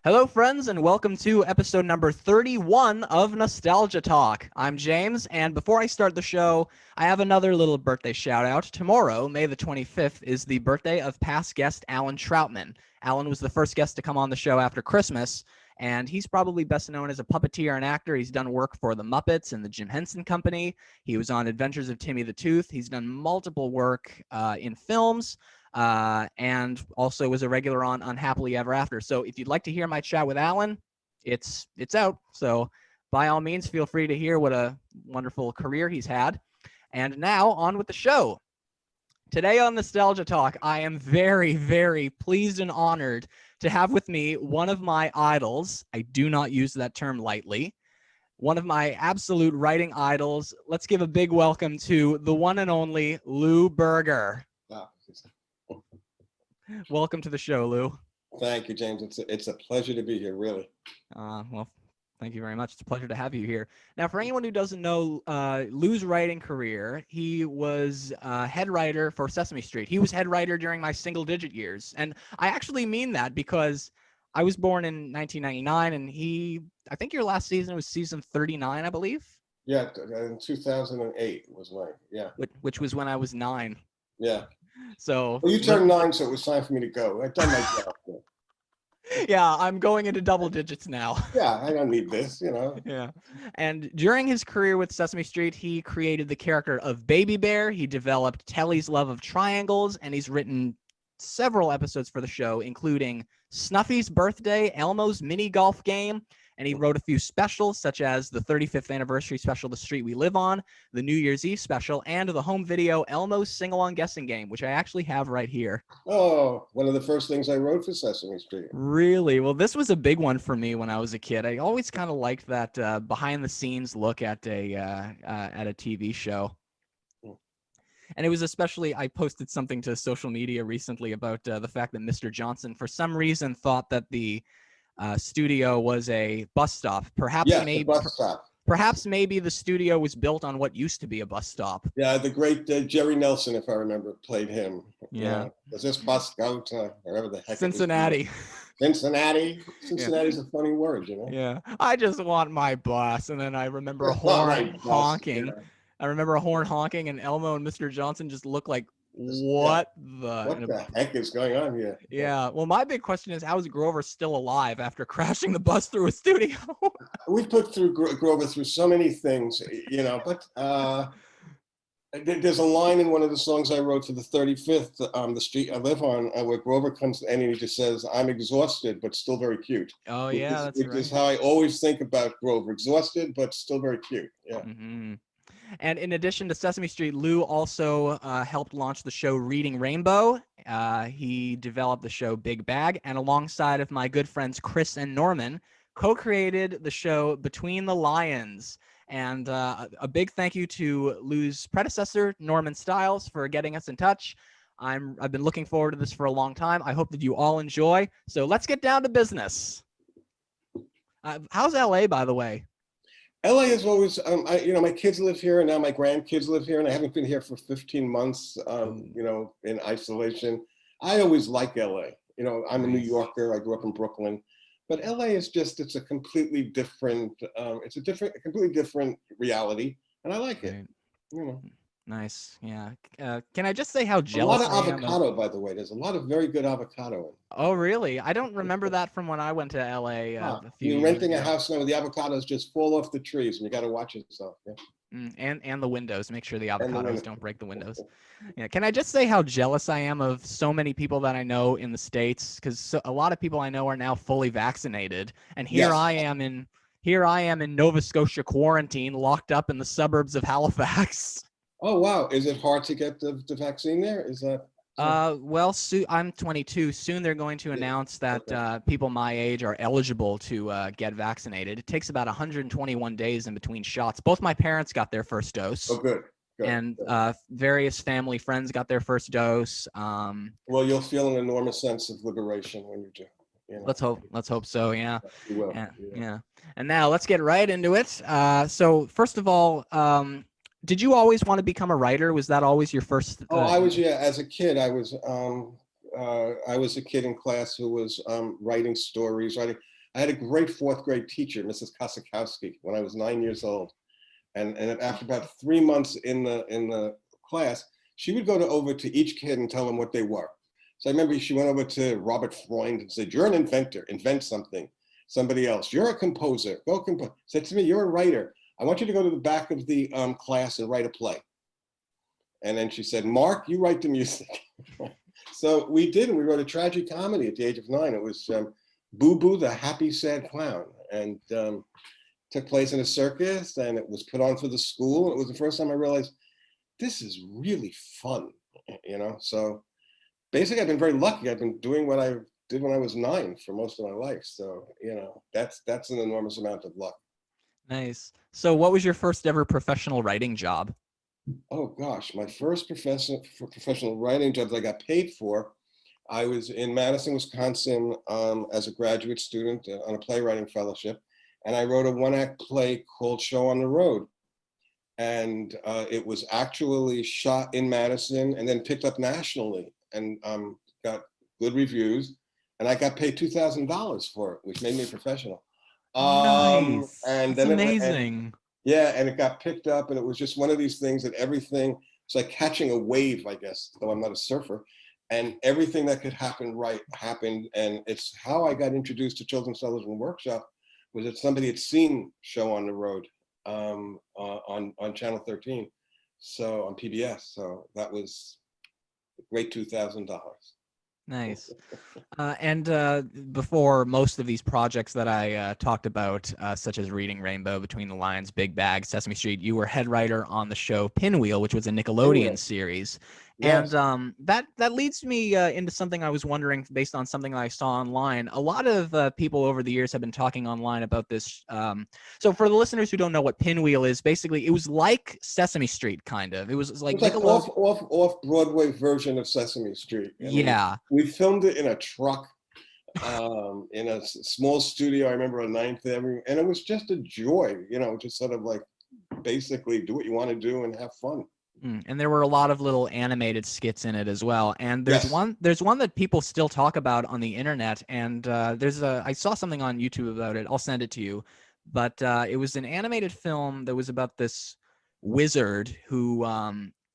Hello, friends, and welcome to episode number 31 of Nostalgia Talk. I'm James, and before I start the show, I have another little birthday shout-out. Tomorrow, May the 25th, is the birthday of past guest Alan Troutman. Alan was the first guest to come on the show after Christmas, and he's probably best known as a puppeteer and actor. He's done work for the Muppets and the Jim Henson Company. He was on Adventures of Timmy the Tooth. He's done multiple work in films. And also was a regular on Unhappily Ever After. So if you'd like to hear my chat with Alan, it's out. So by all means, feel free to hear what a wonderful career he's had. And now on with the show. Today on Nostalgia Talk, I am very, very pleased and honored to have with me one of my idols. I do not use that term lightly. One of my absolute writing idols. Let's give a big welcome to the one and only Lou Berger. Wow. Welcome to the show, Lou. Thank you, James. It's a pleasure to be here, really. Well, thank you very much. It's a pleasure to have you here. Now, for anyone who doesn't know Lou's writing career, he was head writer for Sesame Street. He was head writer during my single-digit years. And I actually mean that because I was born in 1999, and I think your last season was season 39, I believe? Yeah, in 2008 was mine, yeah. Which was when I was 9. Yeah. So well, you turned 9, so it was time for me to go. I've done my job. Yeah, I'm going into double digits now. Yeah, I don't need this, Yeah. And during his career with Sesame Street, he created the character of Baby Bear. He developed Telly's love of triangles, and he's written several episodes for the show, including Snuffy's Birthday, Elmo's Mini Golf Game, and he wrote a few specials, such as the 35th anniversary special, The Street We Live On, the New Year's Eve special, and the home video, Elmo's Sing-Along Guessing Game, which I actually have right here. Oh, one of the first things I wrote for Sesame Street. Really? Well, this was a big one for me when I was a kid. I always kind of liked that behind-the-scenes look at a TV show. And it was especially, I posted something to social media recently about the fact that Mr. Johnson, for some reason, thought that the studio was a bus stop. Perhaps maybe the studio was built on what used to be a bus stop. Yeah, the great Jerry Nelson, if I remember, played him. Yeah. Does this bus go to wherever the heck Cincinnati? Cincinnati. Cincinnati's a funny word, Yeah. I just want my bus. And then I remember a horn honking. Yeah. I remember a horn honking, and Elmo and Mr. Johnson just look like, what the heck is going on here? Yeah. Well, my big question is, how is Grover still alive after crashing the bus through a studio? We put through Grover through so many things, but there's a line in one of the songs I wrote for the 35th, the street I live on, where Grover comes in and he just says, "I'm exhausted, but still very cute." Oh, yeah, that's right. Which is how I always think about Grover, exhausted, but still very cute. Yeah. Mm-hmm. And in addition to Sesame Street, Lou also helped launch the show Reading Rainbow. He developed the show Big Bag, and alongside of my good friends Chris and Norman, co-created the show Between the Lions. And a big thank you to Lou's predecessor, Norman Stiles, for getting us in touch. I've been looking forward to this for a long time. I hope that you all enjoy. So let's get down to business. How's LA, by the way? LA is always, my kids live here, and now my grandkids live here, and I haven't been here for 15 months, in isolation. I always like LA. I'm a New Yorker. I grew up in Brooklyn, but LA is it's a completely different, completely different reality, and I like it. Nice. Yeah. Can I just say how jealous I am? A lot of avocado, by the way. There's a lot of very good avocado. Oh, really? I don't remember that from when I went to LA a few years renting ago. A house now where the avocados just fall off the trees, and you got to watch yourself. Yeah. And the windows. Make sure the avocados don't break the windows. Yeah. Can I just say how jealous I am of so many people that I know in the States? Because a lot of people I know are now fully vaccinated, and here I am in Nova Scotia quarantine, locked up in the suburbs of Halifax. Oh, wow. Is it hard to get the vaccine there? Is that? Well, I'm 22. Soon they're going to announce that people my age are eligible to get vaccinated. It takes about 121 days in between shots. Both my parents got their first dose. Oh, good. And various family friends got their first dose. Well, you'll feel an enormous sense of liberation when you do. Let's hope so. Yeah. You will. Yeah. And now let's get right into it. So first of all, did you always want to become a writer? Was that always your first? I was, as a kid, I was I was a kid in class who was writing stories. I had a great fourth grade teacher, Mrs. Kosakowski, when I was 9 years old. And after about 3 months in the class, she would go over to each kid and tell them what they were. So I remember she went over to Robert Freund and said, "You're an inventor, invent something." Somebody else, "You're a composer, go compose." Said to me, "You're a writer. I want you to go to the back of the class and write a play." And then she said, "Mark, you write the music." So we did, and we wrote a tragic comedy at the age of 9. It was Boo Boo, the Happy Sad Clown, and took place in a circus, and it was put on for the school. It was the first time I realized this is really fun, you know? So basically I've been very lucky. I've been doing what I did when I was 9 for most of my life. So, you know, that's an enormous amount of luck. Nice. So what was your first ever professional writing job? Oh gosh, my first professional writing job that I got paid for, I was in Madison, Wisconsin as a graduate student on a playwriting fellowship. And I wrote a one-act play called Show on the Road. And it was actually shot in Madison and then picked up nationally and got good reviews. And I got paid $2,000 for it, which made me a professional. Nice. And That's then amazing. yeah, and it got picked up, and it was just one of these things that everything, it's like catching a wave, I guess, though I'm not a surfer. And everything that could happen happened. And it's how I got introduced to Children's Television Workshop, was that somebody had seen Show on the Road on Channel 13, so on PBS. So that was a great $2,000. Nice. And before most of these projects that I talked about, such as Reading Rainbow, Between the Lines, Big Bag, Sesame Street, you were head writer on the show Pinwheel, which was a Nickelodeon Pinwheel. series. Yes. And that leads me into something I was wondering, based on something I saw online. A lot of people over the years have been talking online about this. So for the listeners who don't know what Pinwheel is, basically it was like Sesame Street, kind of. It was like It's like Nickelodeon. off Broadway version of Sesame Street. I mean, Yeah. we filmed it in a truck in a small studio. I remember on 9th Avenue, and it was just a joy, you know, just sort of like basically do what you want to do and have fun. And there were a lot of little animated skits in it as well. And there's Yes. one that people still talk about on the internet. And I saw something on YouTube about it. I'll send it to you. But it was an animated film that was about this wizard who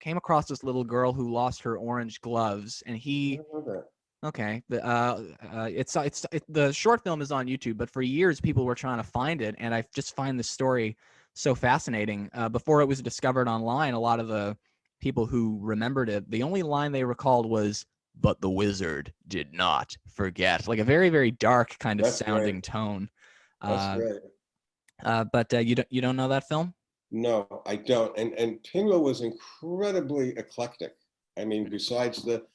came across this little girl who lost her orange gloves, and I he. don't know that. Okay, the short film is on YouTube, but for years people were trying to find it, and I just find this story so fascinating. Before it was discovered online, a lot of the people who remembered it, the only line they recalled was, "But the wizard did not forget," like a very, very dark kind of That's sounding great. tone. That's Uh, great. but you don't know that film? No, I don't. And Pinwheel was incredibly eclectic. I mean, besides the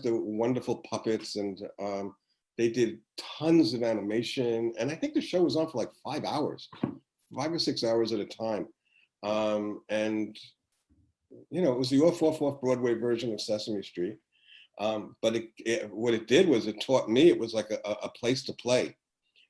wonderful puppets, and they did tons of animation. And I think the show was on for like 5 hours, 5 or 6 hours at a time. And you know, it was the off Broadway version of Sesame Street. But what it did was it taught me, it was like a place to play,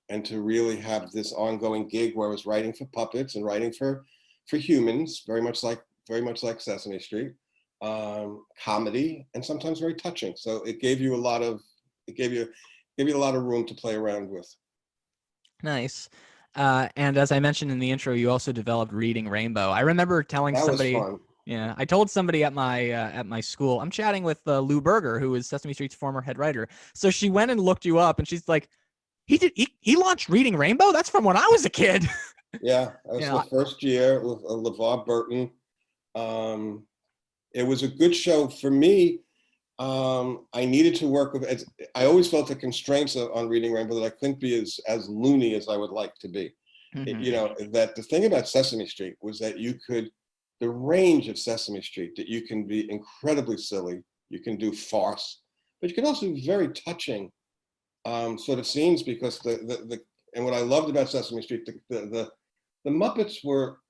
and to really have this ongoing gig where I was writing for puppets and writing for humans, very much like Sesame Street, comedy, and sometimes very touching. So it gave you a lot of room to play around with. Nice. And as I mentioned in the intro, you also developed Reading Rainbow. I remember telling That was somebody. fun. Yeah, I told somebody at my school. I'm chatting with Lou Berger, who is Sesame Street's former head writer. So she went and looked you up, and she's like, he launched Reading Rainbow? That's from when I was a kid." Yeah, that was Yeah. the first year with LeVar Burton. It was a good show for me. I needed to work with. I always felt the constraints on Reading Rainbow, that I couldn't be as loony as I would like to be. Mm-hmm. You know, that the thing about Sesame Street was that the range of Sesame Street, that you can be incredibly silly, you can do farce, but you can also do very touching sort of scenes, because and what I loved about Sesame Street, the Muppets were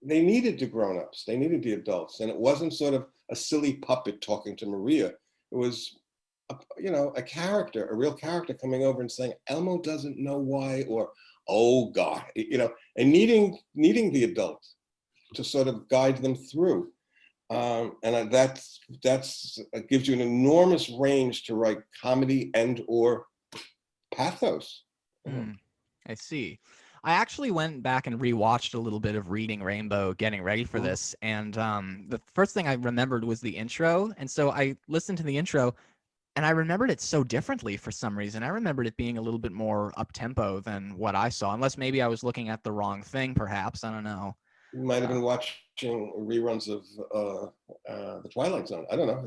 they needed the grown-ups, they needed the adults, and it wasn't sort of a silly puppet talking to Maria. It was a character, a real character coming over and saying, "Elmo doesn't know why," or "Oh God," and needing the adult to sort of guide them through. That's it gives you an enormous range to write comedy and or pathos. I see. I actually went back and rewatched a little bit of Reading Rainbow, getting ready for this, and the first thing I remembered was the intro, and so I listened to the intro, and I remembered it so differently for some reason. I remembered it being a little bit more up-tempo than what I saw, unless maybe I was looking at the wrong thing, perhaps. I don't know. You might have been watching reruns of the Twilight Zone. I don't know.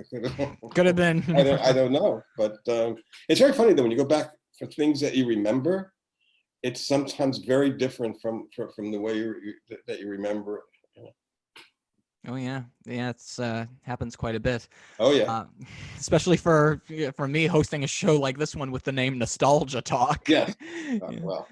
Could have been. I don't know. But it's very funny though when you go back for things that you remember. It's sometimes very different from the way that you remember it. Oh yeah, it's happens quite a bit. Oh yeah, especially for me hosting a show like this one with the name Nostalgia Talk. Yes. Yeah. Well.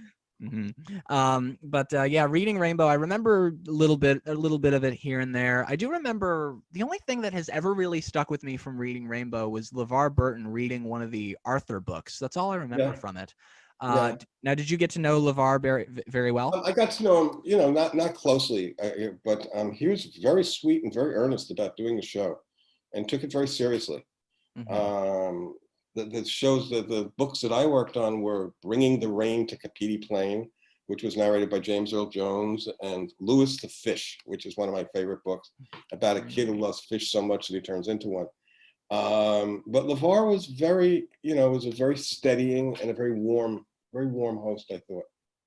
But yeah, Reading Rainbow, I remember a little bit of it here and there. I do remember the only thing that has ever really stuck with me from Reading Rainbow was LeVar Burton reading one of the Arthur books. That's all I remember from it. Now, did you get to know LeVar very, very well? I got to know him, not closely, but he was very sweet and very earnest about doing the show, and took it very seriously. The shows, the books that I worked on were Bringing the Rain to Kapiti Plain, which was narrated by James Earl Jones, and Louis the Fish, which is one of my favorite books about a kid who loves fish so much that he turns into one. But LeVar was very, was a very steadying and a very warm host, I thought.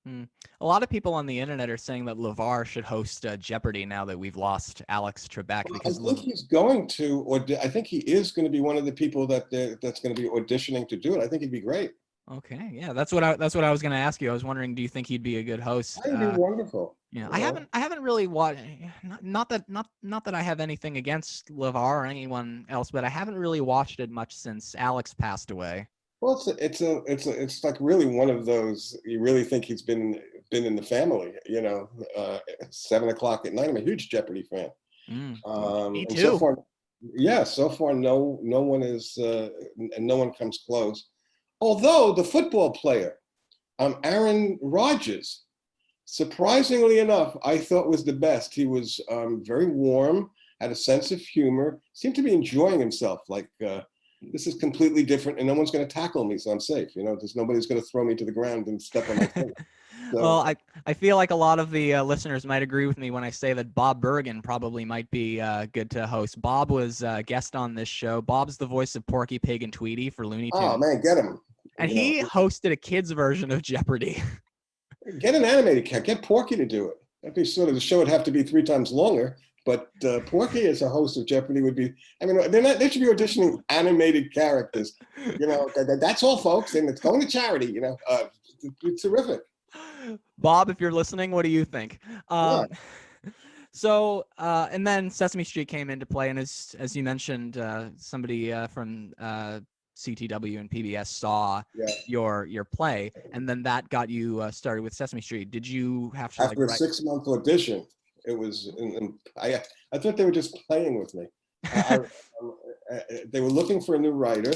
A lot of people on the internet are saying that LeVar should host Jeopardy now that we've lost Alex Trebek. Because I think he's going to, or I think he is going to be one of the people that's going to be auditioning to do it. I think he'd be great. Okay, yeah, that's what I was going to ask you. I was wondering, do you think he'd be a good host? That'd be wonderful. Yeah, I haven't really watched. Not that I have anything against LeVar or anyone else, but I haven't really watched it much since Alex passed away. Well, it's like really one of those, you really think he's been in the family, 7:00 at night. I'm a huge Jeopardy fan. Me too. So far, no one is, and no one comes close. Although the football player, Aaron Rodgers, surprisingly enough, I thought was the best. He was very warm, had a sense of humor, seemed to be enjoying himself. Like, this is completely different and no one's going to tackle me, so I'm safe. There's nobody's going to throw me to the ground and step on my foot. So, well, I feel like a lot of the listeners might agree with me when I say that Bob Bergen probably might be good to host. Bob was a guest on this show. Bob's the voice of Porky Pig and Tweety for Looney Tunes. Oh, man, get him. And he hosted a kid's version of Jeopardy. Get an animated cat. Get Porky to do it. That'd be the show would have to be 3 times longer. But Porky as a host of Jeopardy would be, they should be auditioning animated characters. That's all, folks. And it's going to charity, it's terrific. Bob, if you're listening, what do you think? Yeah. So, and then Sesame Street came into play. And as you mentioned, somebody from CTW and PBS saw your play. And then that got you started with Sesame Street. Did you have to after a 6-month audition? It was, I thought they were just playing with me. They were looking for a new writer,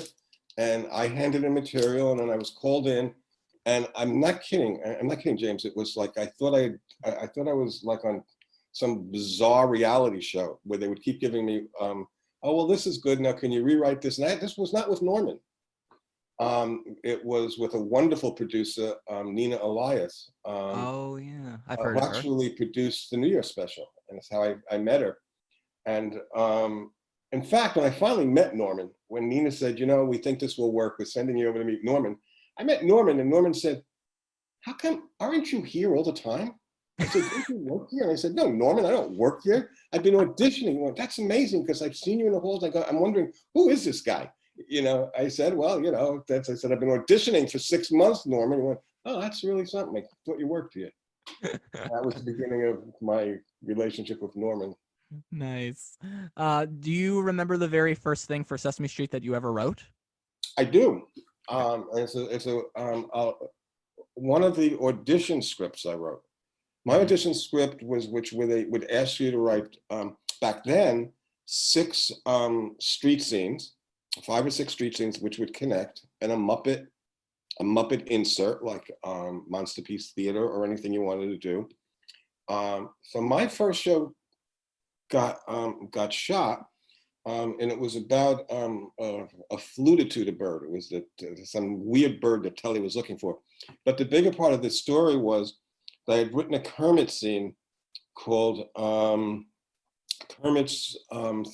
and I handed in material, and then I was called in, and I'm not kidding, James. It was like I thought I was like on some bizarre reality show where they would keep giving me, oh well, this is good. Now can you rewrite this? And this was not with Norman. It was with a wonderful producer, Nina Elias. Oh yeah, I've heard who of her. Actually produced the New Year special, and that's how I met her. And in fact, when I finally met Norman, when Nina said, we think this will work, we're sending you over to meet Norman, I met Norman, and Norman said, how come, aren't you here all the time? I said, don't you work here? And I said, no, Norman, I don't work here. I've been auditioning. He went, that's amazing, because I've seen you in the halls. I'm wondering, who is this guy? I said, well, I said, I've been auditioning for 6 months, Norman. He went, oh, that's really something. I thought you worked here. That was the beginning of my relationship with Norman. Nice. Do you remember the very first thing for Sesame Street that you ever wrote? I do. It's one of the audition scripts I wrote. My audition script was where they would ask you to write, back then, 6 street scenes, 5 or 6 street scenes, which would connect, and a Muppet insert, like Monsterpiece Theater or anything you wanted to do. So my first show got shot. And it was about a flutitude of bird. It was some weird bird that Telly was looking for. But the bigger part of this story was that I had written a Kermit scene called Kermit's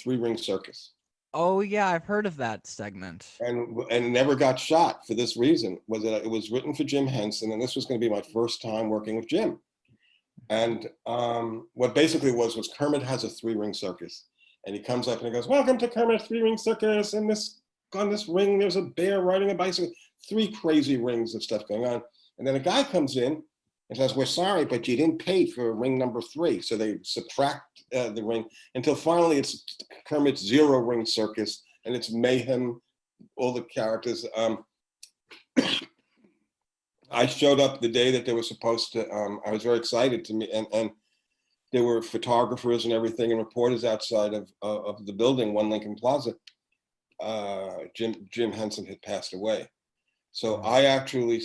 Three-Ring Circus. Oh yeah, I've heard of that segment. And never got shot for this reason, was that it was written for Jim Henson, and this was going to be my first time working with Jim. And what basically was Kermit has a three-ring circus. And he comes up and he goes, "Welcome to Kermit's Three-Ring Circus. And on this ring, there's a bear riding a bicycle." 3 crazy rings of stuff going on. And then a guy comes in and says, "We're sorry, but you didn't pay for ring number 3." So they subtract the ring until finally it's Kermit's 0-ring circus, and it's mayhem, all the characters. I showed up the day that they were supposed to. I was very excited to meet, and there were photographers and everything and reporters outside of the building, One Lincoln Plaza. Jim Henson had passed away. So I actually,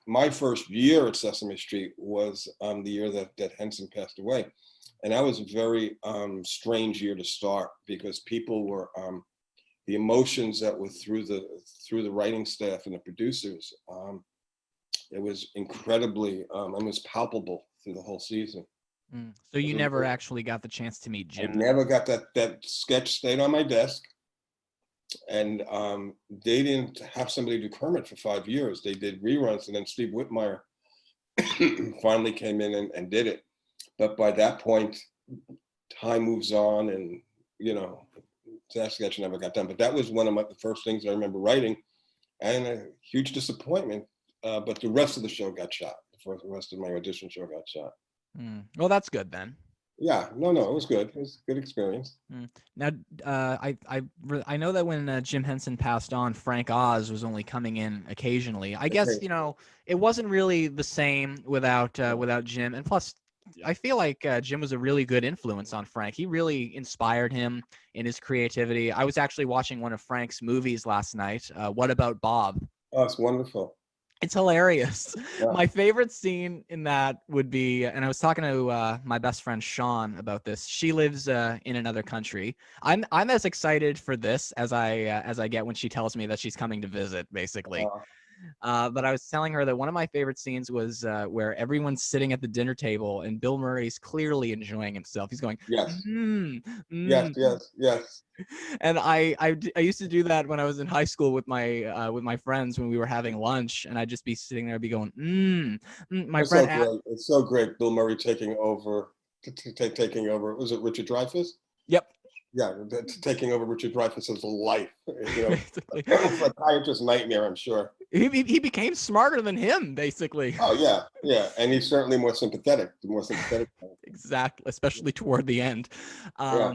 my first year at Sesame Street was the year that Henson passed away. And that was a very strange year to start, because people were, the emotions that were through the writing staff and the producers, it was incredibly, almost palpable through the whole season. So you never actually got the chance to meet Jim? I never got that sketch stayed on my desk. And they didn't have somebody do Kermit for 5 years. They did reruns, and then Steve Whitmire finally came in and did it. But by that point, time moves on, and that sketch never got done. But that was one of the first things I remember writing, and a huge disappointment. But the rest of the show got shot. The rest of my audition show got shot. Well, that's good then. Yeah, no, it was good. It was a good experience. Now, I know that when Jim Henson passed on, Frank Oz was only coming in occasionally. I guess it wasn't really the same without Jim. And plus, I feel like Jim was a really good influence on Frank. He really inspired him in his creativity. I was actually watching one of Frank's movies last night. What About Bob? Oh, it's wonderful. It's hilarious. Yeah. My favorite scene in that would be, and I was talking to my best friend Sean about this. She lives in another country. I'm as excited for this as I get when she tells me that she's coming to visit, basically. But I was telling her that one of my favorite scenes was where everyone's sitting at the dinner table and Bill Murray's clearly enjoying himself. He's going, yes, yes. And I used to do that when I was in high school with my friends when we were having lunch, and I'd just be sitting there, be going, My it's friend, so great. It's so great. Bill Murray taking over. Was it Richard Dreyfuss? Yep. Yeah, taking over Richard Dreyfuss's life. A psychiatrist's nightmare, I'm sure. He became smarter than him, basically. Oh yeah, and he's certainly more sympathetic. Exactly, especially toward the end. Yeah.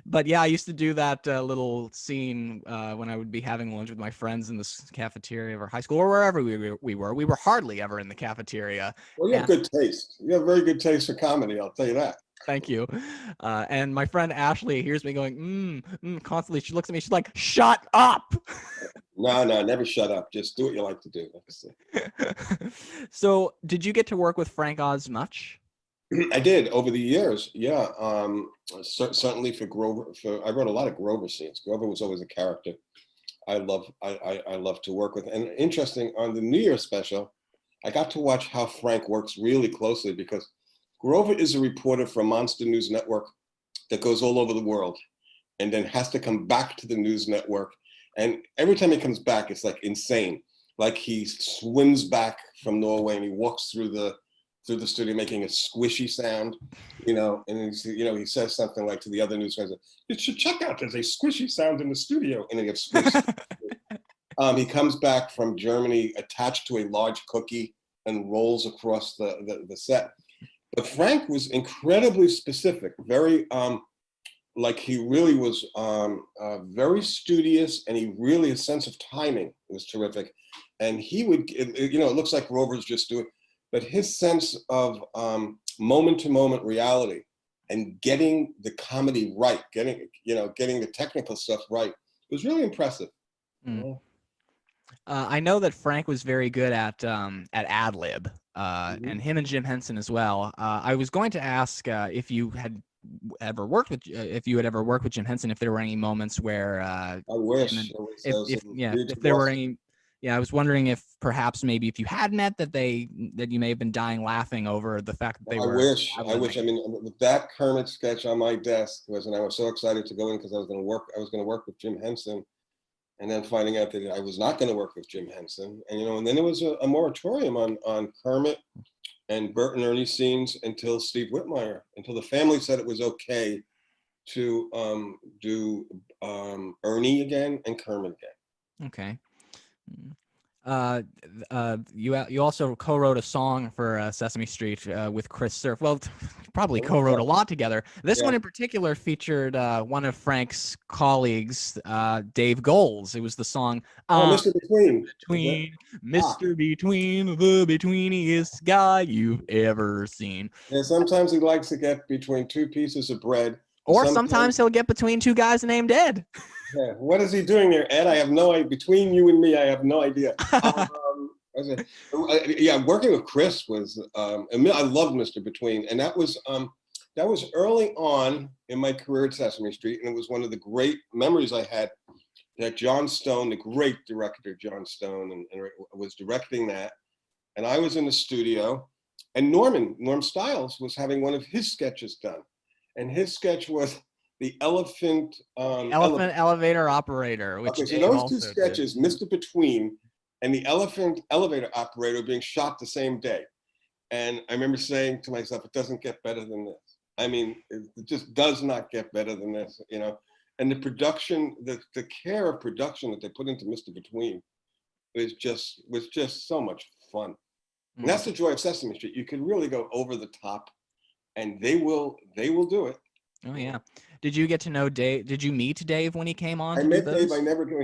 But yeah, I used to do that little scene when I would be having lunch with my friends in the cafeteria of our high school or wherever we were. We were hardly ever in the cafeteria. Well, you have good taste. You have very good taste for comedy, I'll tell you that. Thank you. And my friend Ashley hears me going, constantly. She looks at me. She's like, "Shut up." No, never shut up. Just do what you like to do. So, did you get to work with Frank Oz much? I did over the years. Yeah, certainly for Grover. I wrote a lot of Grover scenes. Grover was always a character I love to work with. And interesting, on the New Year's special, I got to watch how Frank works really closely, because Grover is a reporter for Monster News Network that goes all over the world and then has to come back to the news network. And every time he comes back, it's like insane. Like he swims back from Norway and he walks through the studio making a squishy sound, and he says something like to the other news guys, "You should check out, there's a squishy sound in the studio," and then he gets squished. He comes back from Germany attached to a large cookie and rolls across the set. But Frank was incredibly specific, very like he really was very studious, and his sense of timing was terrific. And he would, it looks like Rover's just doing, but his sense of moment-to-moment reality and getting the comedy right, getting the technical stuff right, was really impressive. I know that Frank was very good at ad lib, and him and Jim Henson as well. I was going to ask if you had ever worked with, if you had ever worked with Jim Henson, if there were any moments where I wish it was, if there were any. Yeah, I was wondering if perhaps maybe if you had met that you may have been dying laughing over the fact that they were. I wish. I mean, with that Kermit sketch on my desk and I was so excited to go in because I was going to work with Jim Henson, and then finding out that I was not going to work with Jim Henson, and then there was a moratorium on Kermit and Bert and Ernie scenes until Steve Whitmire, until the family said it was okay to do Ernie again and Kermit again. Okay. You also co-wrote a song for Sesame Street with Chris Cerf. Well, probably co-wrote a lot together. This one in particular featured one of Frank's colleagues, Dave Goles. It was the song Mr. Between. Mr. Between, the betweeniest guy you've ever seen. Yeah, sometimes he likes to get between two pieces of bread. Or sometimes he'll get between two guys named Ed. Yeah. What is he doing there, Ed? I have no idea. Between you and me, I have no idea. Working with Chris was, I loved Mr. Between, and that was early on in my career at Sesame Street, and it was one of the great memories I had that John Stone, the great director John Stone, and was directing that, and I was in the studio, and Norm Stiles was having one of his sketches done, and his sketch was the elephant elevator operator, which so those two sketches, Mr. Between and the elephant elevator operator, being shot the same day. And I remember saying to myself, it doesn't get better than this. I mean, it just does not get better than this, And the production, the care of production that they put into Mr. Between was just so much fun. And that's the joy of Sesame Street. You can really go over the top, and they will do it. Oh yeah. Did you get to know Dave? Did you meet Dave when he came on? I met Dave.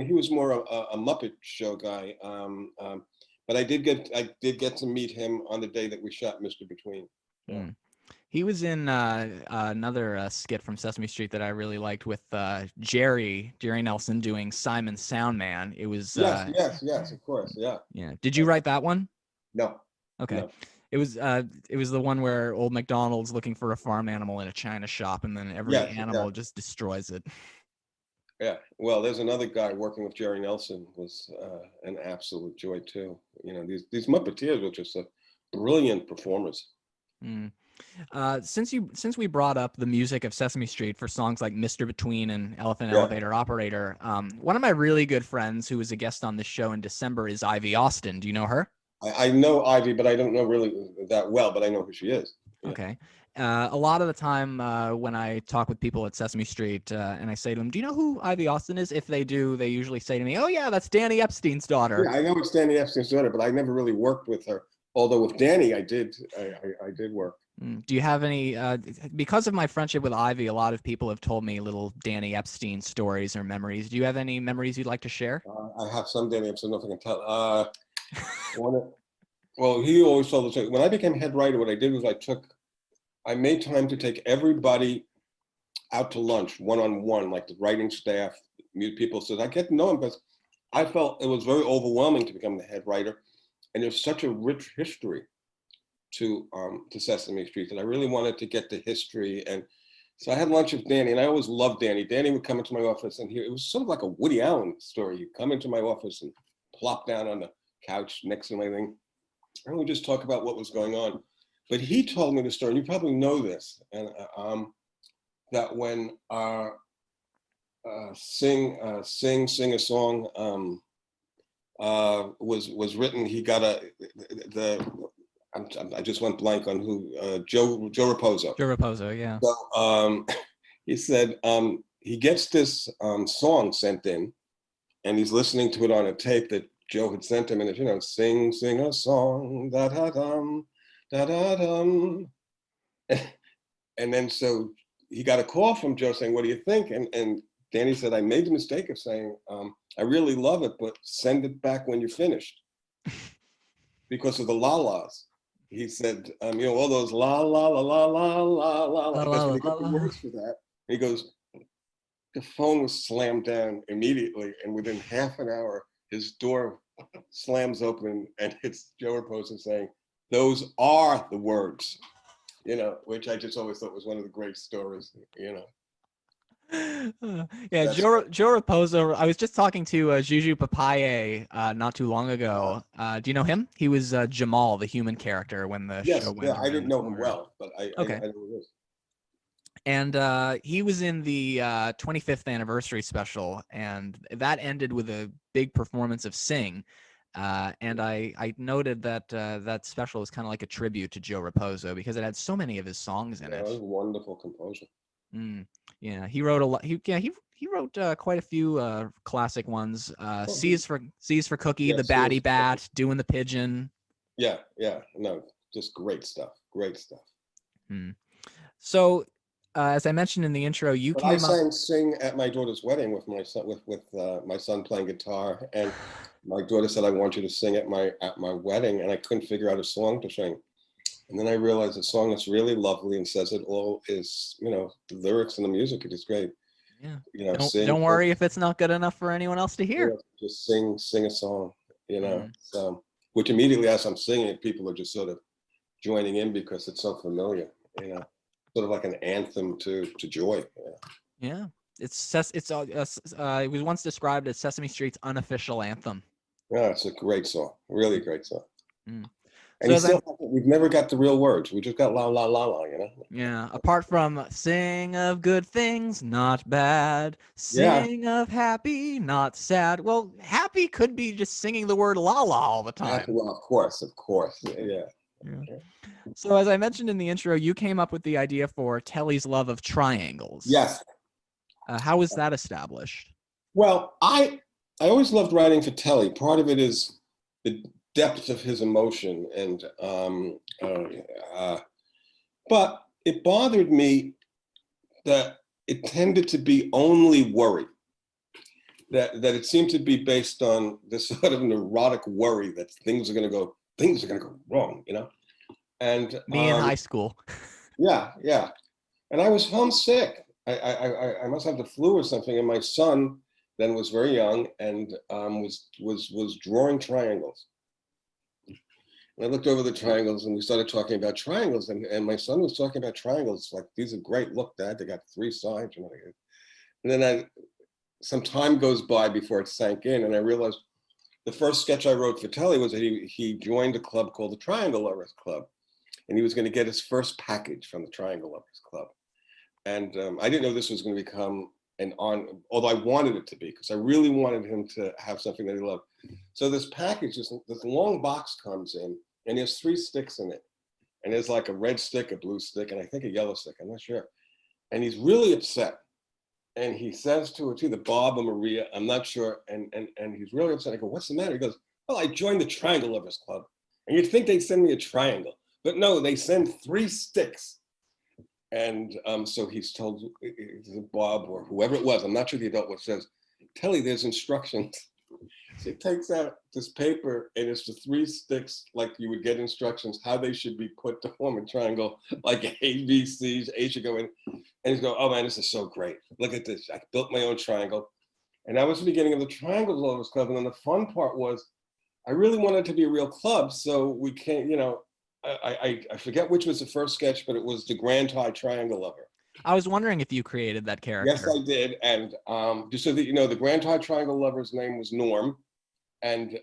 He was more a Muppet Show guy. But I did get to meet him on the day that we shot Mr. Between. Yeah. He was in another skit from Sesame Street that I really liked with Jerry Nelson doing Simon Soundman. It was yes, of course, yeah. Yeah. Did you write that one? No. Okay. No. It was the one where old MacDonald's looking for a farm animal in a china shop, and then every animal just destroys it. Yeah. Well, there's another guy working with Jerry Nelson was an absolute joy too. These Muppeteers were just brilliant performers. Since we brought up the music of Sesame Street for songs like Mr. Between and Elephant Elevator Operator, one of my really good friends who was a guest on this show in December is Ivy Austin. Do you know her? I know Ivy, but I don't know really that well, but I know who she is. Yeah. Okay. A lot of the time when I talk with people at Sesame Street and I say to them, do you know who Ivy Austin is? If they do, they usually say to me, oh yeah, that's Danny Epstein's daughter. Yeah, I know it's Danny Epstein's daughter, but I never really worked with her. Although with Danny, I did work. Do you have any, because of my friendship with Ivy, a lot of people have told me little Danny Epstein stories or memories. Do you have any memories you'd like to share? I have some Danny Epstein, I don't know if I can tell. Well, he always told us, when I became head writer, what I did was I made time to take everybody out to lunch, one-on-one, like the writing staff, people. So I get to know him because I felt it was very overwhelming to become the head writer. And there's such a rich history to Sesame Street that I really wanted to get the history. And so I had lunch with Danny, and I always loved Danny. Danny would come into my office, and it was sort of like a Woody Allen story. He'd come into my office and plop down on the couch next to my thing, and we just talk about what was going on. But he told me the story, and you probably know this, and that when Sing a Song was written, he got I just went blank on who, Joe Raposo. Joe Raposo, yeah. So he said he gets this song sent in, and he's listening to it on a tape that Joe had sent him, and it's, sing a song, da-da-dum, da-da-dum. And then so he got a call from Joe saying, what do you think? And Danny said, I made the mistake of saying, I really love it, but send it back when you're finished. Because of the la-las. He said, all those la la la la la la la la. That's when he got the words for that. He goes, the phone was slammed down immediately, and within half an hour, his door slams open, and it's Joe Raposo saying, those are the words. you know, which I just always thought was one of the great stories, you know. Yeah, That's Joe Raposo. I was just talking to Juju Papaye not too long ago. Do you know him? He was Jamal, the human character, when the show yes, yeah, went I around didn't its know him horn. well, but Okay. I know who he is. And he was in the 25th anniversary special, and that ended with a big performance of Sing. And I noted that that special was kind of like a tribute to Joe Raposo because it had so many of his songs in Yeah, it. it was a wonderful composer. Yeah, he wrote a lot. He wrote quite a few classic ones. Oh, C's for Cookie, yeah, the Batty seriously. Bat, Doing the Pigeon. Yeah, yeah, no, just great stuff, great stuff. Mm. So, as I mentioned in the intro, you But I came up. sang "Sing" at my daughter's wedding with my son, with my son playing guitar, and my daughter said, "I want you to sing at my wedding," and I couldn't figure out a song to sing. And then I realized a song that's really lovely and says it all is, you know, the lyrics and the music are just great. Yeah. You know, Don't worry if it's not good enough for anyone else to hear. just sing a song, you know. Mm. So, which immediately as I'm singing it, people are just sort of joining in because it's so familiar, you know, sort of like an anthem to joy. Yeah. It was once described as Sesame Street's unofficial anthem. Yeah, it's a great song, really great song. Mm. And So as I we've never got the real words. We just got la la la la, you know. Yeah, apart from sing of good things, not bad. Yeah. Sing of happy, not sad. Well, happy could be just singing the word la la all the time. Well, of course. Yeah. Yeah. So as I mentioned in the intro, you came up with the idea for Telly's love of triangles. Yes. How was that established? Well, I always loved writing for Telly. Part of it is the depth of his emotion, and but it bothered me that it tended to be only worry. That it seemed to be based on this sort of neurotic worry that things are going to go wrong, you know. And Me in high school. yeah, and I was homesick. I must have the flu or something, and my son then was very young and was drawing triangles. And I looked over the triangles and we started talking about triangles, and my son was talking about triangles like, these are great. Look, Dad, they got 3 sides. You know, and then some time goes by before it sank in, and I realized the first sketch I wrote for Telly was that he joined a club called the Triangle Lovers Club, and he was going to get his first package from the Triangle Lovers Club. And I didn't know this was going to become although I wanted it to be, because I really wanted him to have something that he loved. So this package, this long box comes in, and there's 3 sticks in it. And there's like a red stick, a blue stick, and I think a yellow stick, I'm not sure. And he's really upset. And he says to either Bob or Maria, I'm not sure, and he's really upset. I go, what's the matter? He goes, well, I joined the Triangle Lovers Club. And you'd think they'd send me a triangle, but no, they send 3 sticks. And so he's told Bob or whoever it was, I'm not sure the adult was, says, Telly, there's instructions. So he takes out this paper, and it's the 3 sticks, like you would get instructions how they should be put to form a triangle, like A, B, C's, A should go in. And he's going, oh man, this is so great. Look at this. I built my own triangle. And that was the beginning of the Triangle Lovers Club. And then the fun part was, I really wanted it to be a real club. So we can't, you know, I forget which was the first sketch, but it was the Grand High Triangle Lover. I was wondering if you created that character. Yes, I did. And just so that you know, the Grand High Triangle Lover's name was Norm. And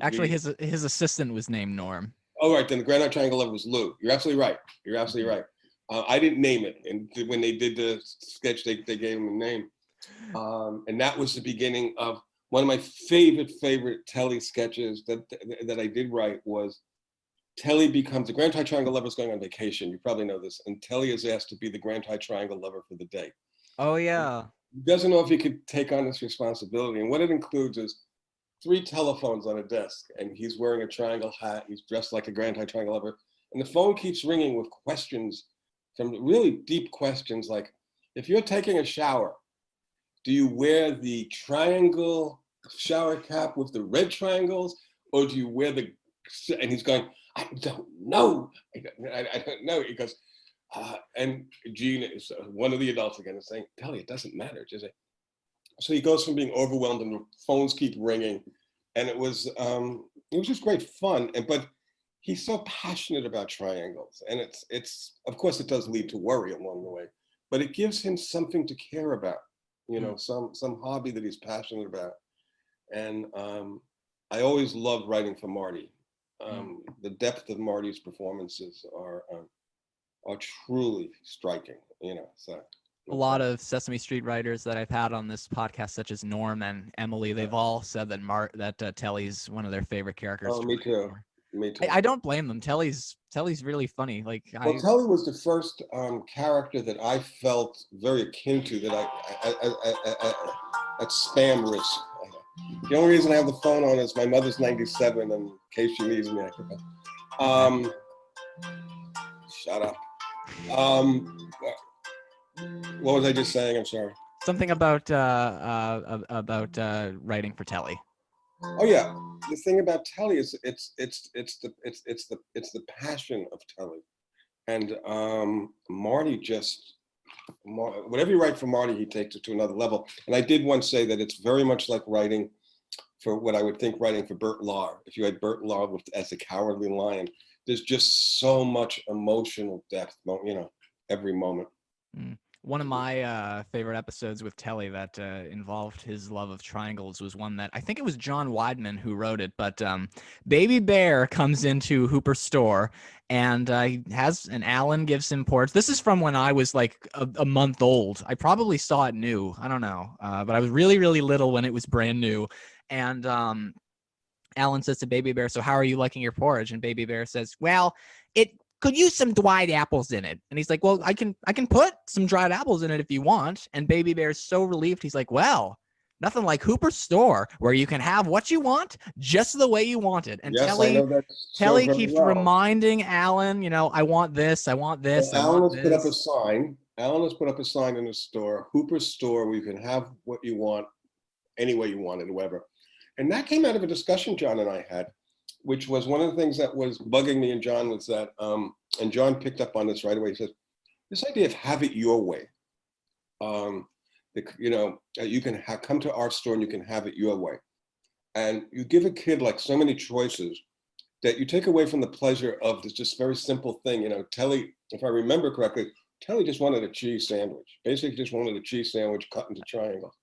actually, his assistant was named Norm. Oh, right. Then the Grand High Triangle Lover was Lou. You're absolutely right. You're absolutely right. I didn't name it. And when they did the sketch, they gave him a name. And that was the beginning of one of my favorite Telly sketches that I did write was Telly becomes the Grand High Triangle Lover is going on vacation. You probably know this. And Telly is asked to be the Grand High Triangle Lover for the day. Oh, yeah. He doesn't know if he could take on this responsibility. And what it includes is 3 telephones on a desk, and he's wearing a triangle hat. He's dressed like a Grand High Triangle Lover. And the phone keeps ringing with questions, some really deep questions, like, if you're taking a shower, do you wear the triangle shower cap with the red triangles, or do you wear the, and he's going, I don't know. I don't know. He goes, and Gene is one of the adults again is saying, Telly, it doesn't matter, does it? So he goes from being overwhelmed and the phones keep ringing. And it was just great fun. But he's so passionate about triangles, and it's of course it does lead to worry along the way, but it gives him something to care about, some hobby that he's passionate about. And I always loved writing for Marty. The depth of Marty's performances are truly striking, so. A lot of Sesame Street writers that I've had on this podcast, such as Norm and Emily, they've all said that Telly's one of their favorite characters. Oh, me too. Me too. I don't blame them. Telly's really funny. Well, Telly was the first character that I felt very akin to, that I at spam risk. The only reason I have the phone on is my mother's 97, and in case she needs me, I can. Shut up. What was I just saying? I'm sorry. Something about writing for Telly. Oh yeah, the thing about Telly is it's the passion of Telly, and Marty whatever you write for Marty, he takes it to another level. And I did once say that it's very much like writing for what I would think writing for Bert Lahr. If you had Bert Lahr as the Cowardly Lion, there's just so much emotional depth, every moment. One of my favorite episodes with Telly that involved his love of triangles was one that I think it was John Weidman who wrote it, but Baby Bear comes into Hooper's store and Alan gives him porridge. This is from when I was like a month old. I probably saw it new. I don't know. But I was really, really little when it was brand new. And Alan says to Baby Bear, "So how are you liking your porridge?" And Baby Bear says, "Well, it could use some dried apples in it." And he's like, "Well, I can put some dried apples in it if you want." And Baby Bear's so relieved. He's like, "Well, nothing like Hooper's store where you can have what you want just the way you want it." And yes, Telly keeps reminding Alan, I want this, I want this. Well, Alan has put up a sign. Alan has put up a sign in the store, Hooper's store, where you can have what you want any way you want it, whoever. And that came out of a discussion John and I had, which was one of the things that was bugging me and John was that, and John picked up on this right away. He says, this idea of have it your way, you can come to our store and you can have it your way. And you give a kid like so many choices that you take away from the pleasure of this just very simple thing. Telly, if I remember correctly, Telly just wanted a cheese sandwich. Basically just wanted a cheese sandwich cut into triangles.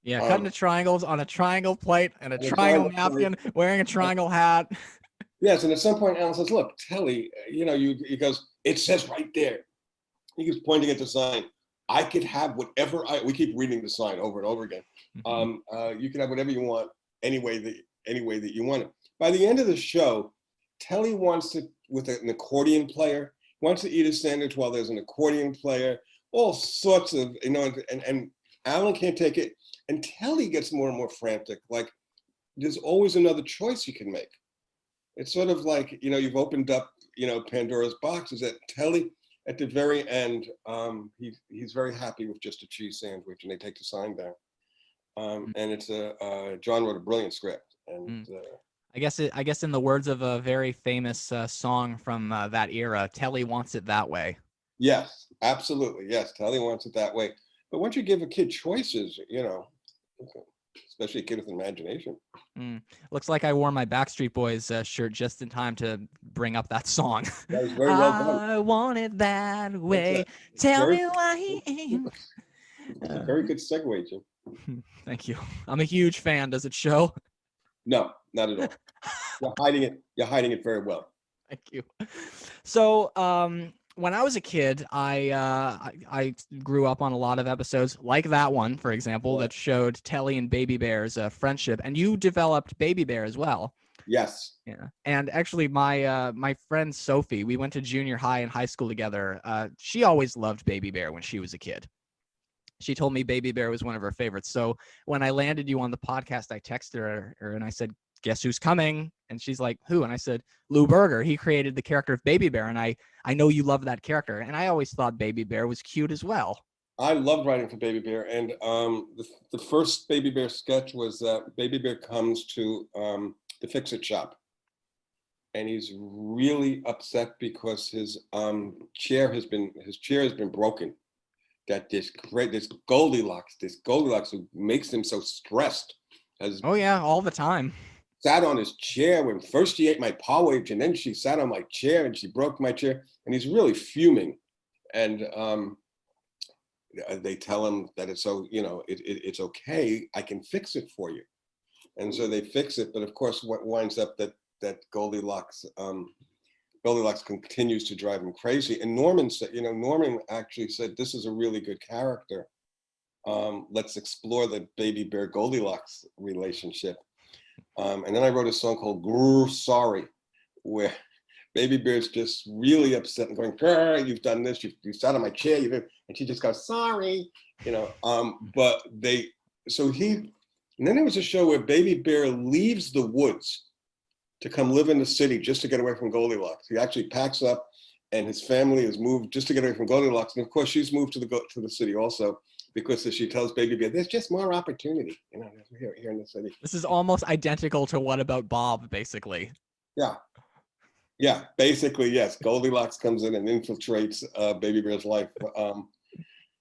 Yeah, cut into triangles on a triangle plate and a triangle napkin, wearing a triangle hat. Yes, and at some point Alan says, "Look, Telly, he goes, it says right there." He keeps pointing at the sign. I could have whatever we keep reading the sign over and over again. You can have whatever you want, any way that you want it. By the end of the show, Telly wants to, with an accordion player, wants to eat a sandwich while there's an accordion player, all sorts of, and Alan can't take it. And Telly gets more and more frantic. Like, there's always another choice you can make. It's sort of like, you've opened up, Pandora's box. Is that Telly at the very end, he's very happy with just a cheese sandwich, and they take the sign down. And it's John wrote a brilliant script. And I guess in the words of a very famous song from that era, Telly wants it that way. Yes, absolutely. Yes, Telly wants it that way. But once you give a kid choices, especially a kid with imagination. Looks like I wore my Backstreet Boys shirt just in time to bring up that song. That was very well done. I want it that way. Tell me why. Very good segue, Jim. Thank you. I'm a huge fan. Does it show? No, not at all. You're hiding it very well. Thank you. So, when I was a kid, I grew up on a lot of episodes like that one, for example, that showed Telly and Baby Bear's friendship, and you developed Baby Bear as well. Yes. Yeah. And actually, my friend Sophie, we went to junior high and high school together. She always loved Baby Bear when she was a kid. She told me Baby Bear was one of her favorites. So when I landed you on the podcast, I texted her and I said, "Guess who's coming?" And she's like, "Who?" And I said, "Lou Berger. He created the character of Baby Bear. And I know you love that character." And I always thought Baby Bear was cute as well. I loved writing for Baby Bear. And the first Baby Bear sketch was that Baby Bear comes to the fix-it shop. And he's really upset because his chair has been broken. That this Goldilocks who makes him so stressed. Oh yeah, all the time. sat on his chair when first she ate my porridge, and then she sat on my chair and she broke my chair, and he's really fuming. And they tell him that it's so, it's okay, I can fix it for you. And so they fix it, but of course what winds up that Goldilocks continues to drive him crazy. And Norman said, Norman actually said, this is a really good character. Let's explore the Baby Bear Goldilocks relationship. And then I wrote a song called Grrr, Sorry, where Baby Bear's just really upset and going, Grrr, you've done this, you sat on my chair, and she just goes, sorry, but and then there was a show where Baby Bear leaves the woods to come live in the city just to get away from Goldilocks. He actually packs up, and his family has moved just to get away from Goldilocks. And of course, she's moved to the city also, because as she tells Baby Bear, there's just more opportunity, here in the city. This is almost identical to What About Bob, basically. Yeah, basically, yes. Goldilocks comes in and infiltrates Baby Bear's life.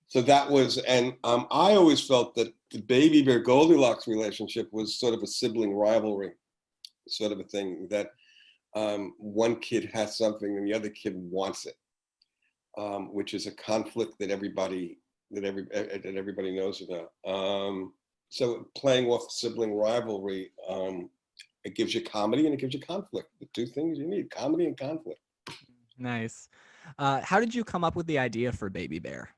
So that was, and I always felt that the Baby Bear Goldilocks relationship was sort of a sibling rivalry, sort of a thing that one kid has something and the other kid wants it, which is a conflict that everybody knows about. So playing off sibling rivalry, it gives you comedy and it gives you conflict. The two things you need, comedy and conflict. Nice. How did you come up with the idea for Baby Bear?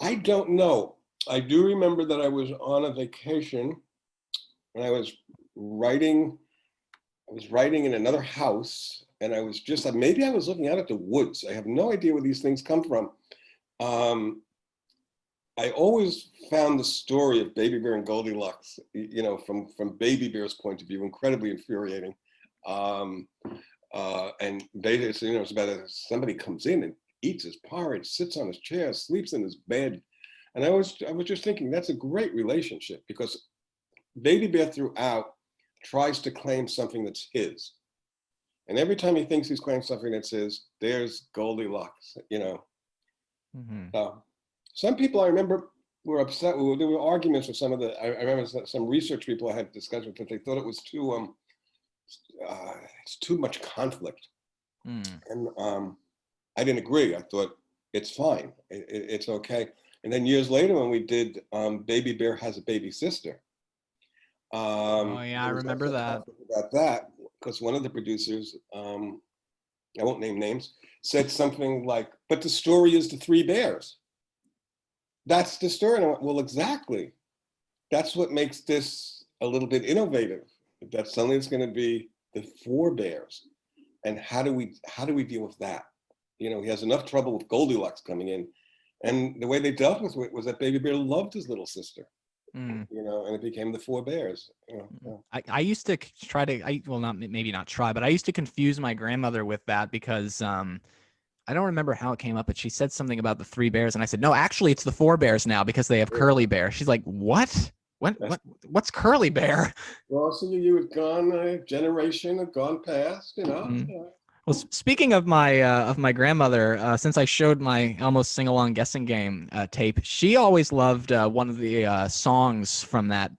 I don't know. I do remember that I was on a vacation and I was writing in another house, and I was just, maybe I was looking out at the woods. I have no idea where these things come from. I always found the story of Baby Bear and Goldilocks, from Baby Bear's point of view, incredibly infuriating. And it's about somebody comes in and eats his porridge, sits on his chair, sleeps in his bed. And I was just thinking, that's a great relationship, because Baby Bear throughout tries to claim something that's his. And every time he thinks he's claimed something that's his, there's Goldilocks, Some people I remember were upset. There were arguments with some of I remember some research people I had discussed with, that they thought it was it's too much conflict. And I didn't agree. I thought it's fine. It's okay. And then years later, when we did Baby Bear Has a Baby Sister. Oh yeah, I remember that. About that, because one of the producers, I won't name names, said something like, but the story is the three bears. That's the story. And I went, well, exactly. That's what makes this a little bit innovative. That suddenly it's going to be the four bears. And how do we deal with that? He has enough trouble with Goldilocks coming in. And the way they dealt with it was that Baby Bear loved his little sister. And it became the four bears. I used to try to, maybe not try, but I used to confuse my grandmother with that, because I don't remember how it came up, but she said something about the three bears, and I said, no, actually it's the four bears now, because they have Curly Bear. She's like, what? What's Curly Bear? Well, so you had gone a generation, had gone past, Well, speaking of my grandmother, since I showed my Elmo's sing-along guessing game tape, she always loved one of the songs from that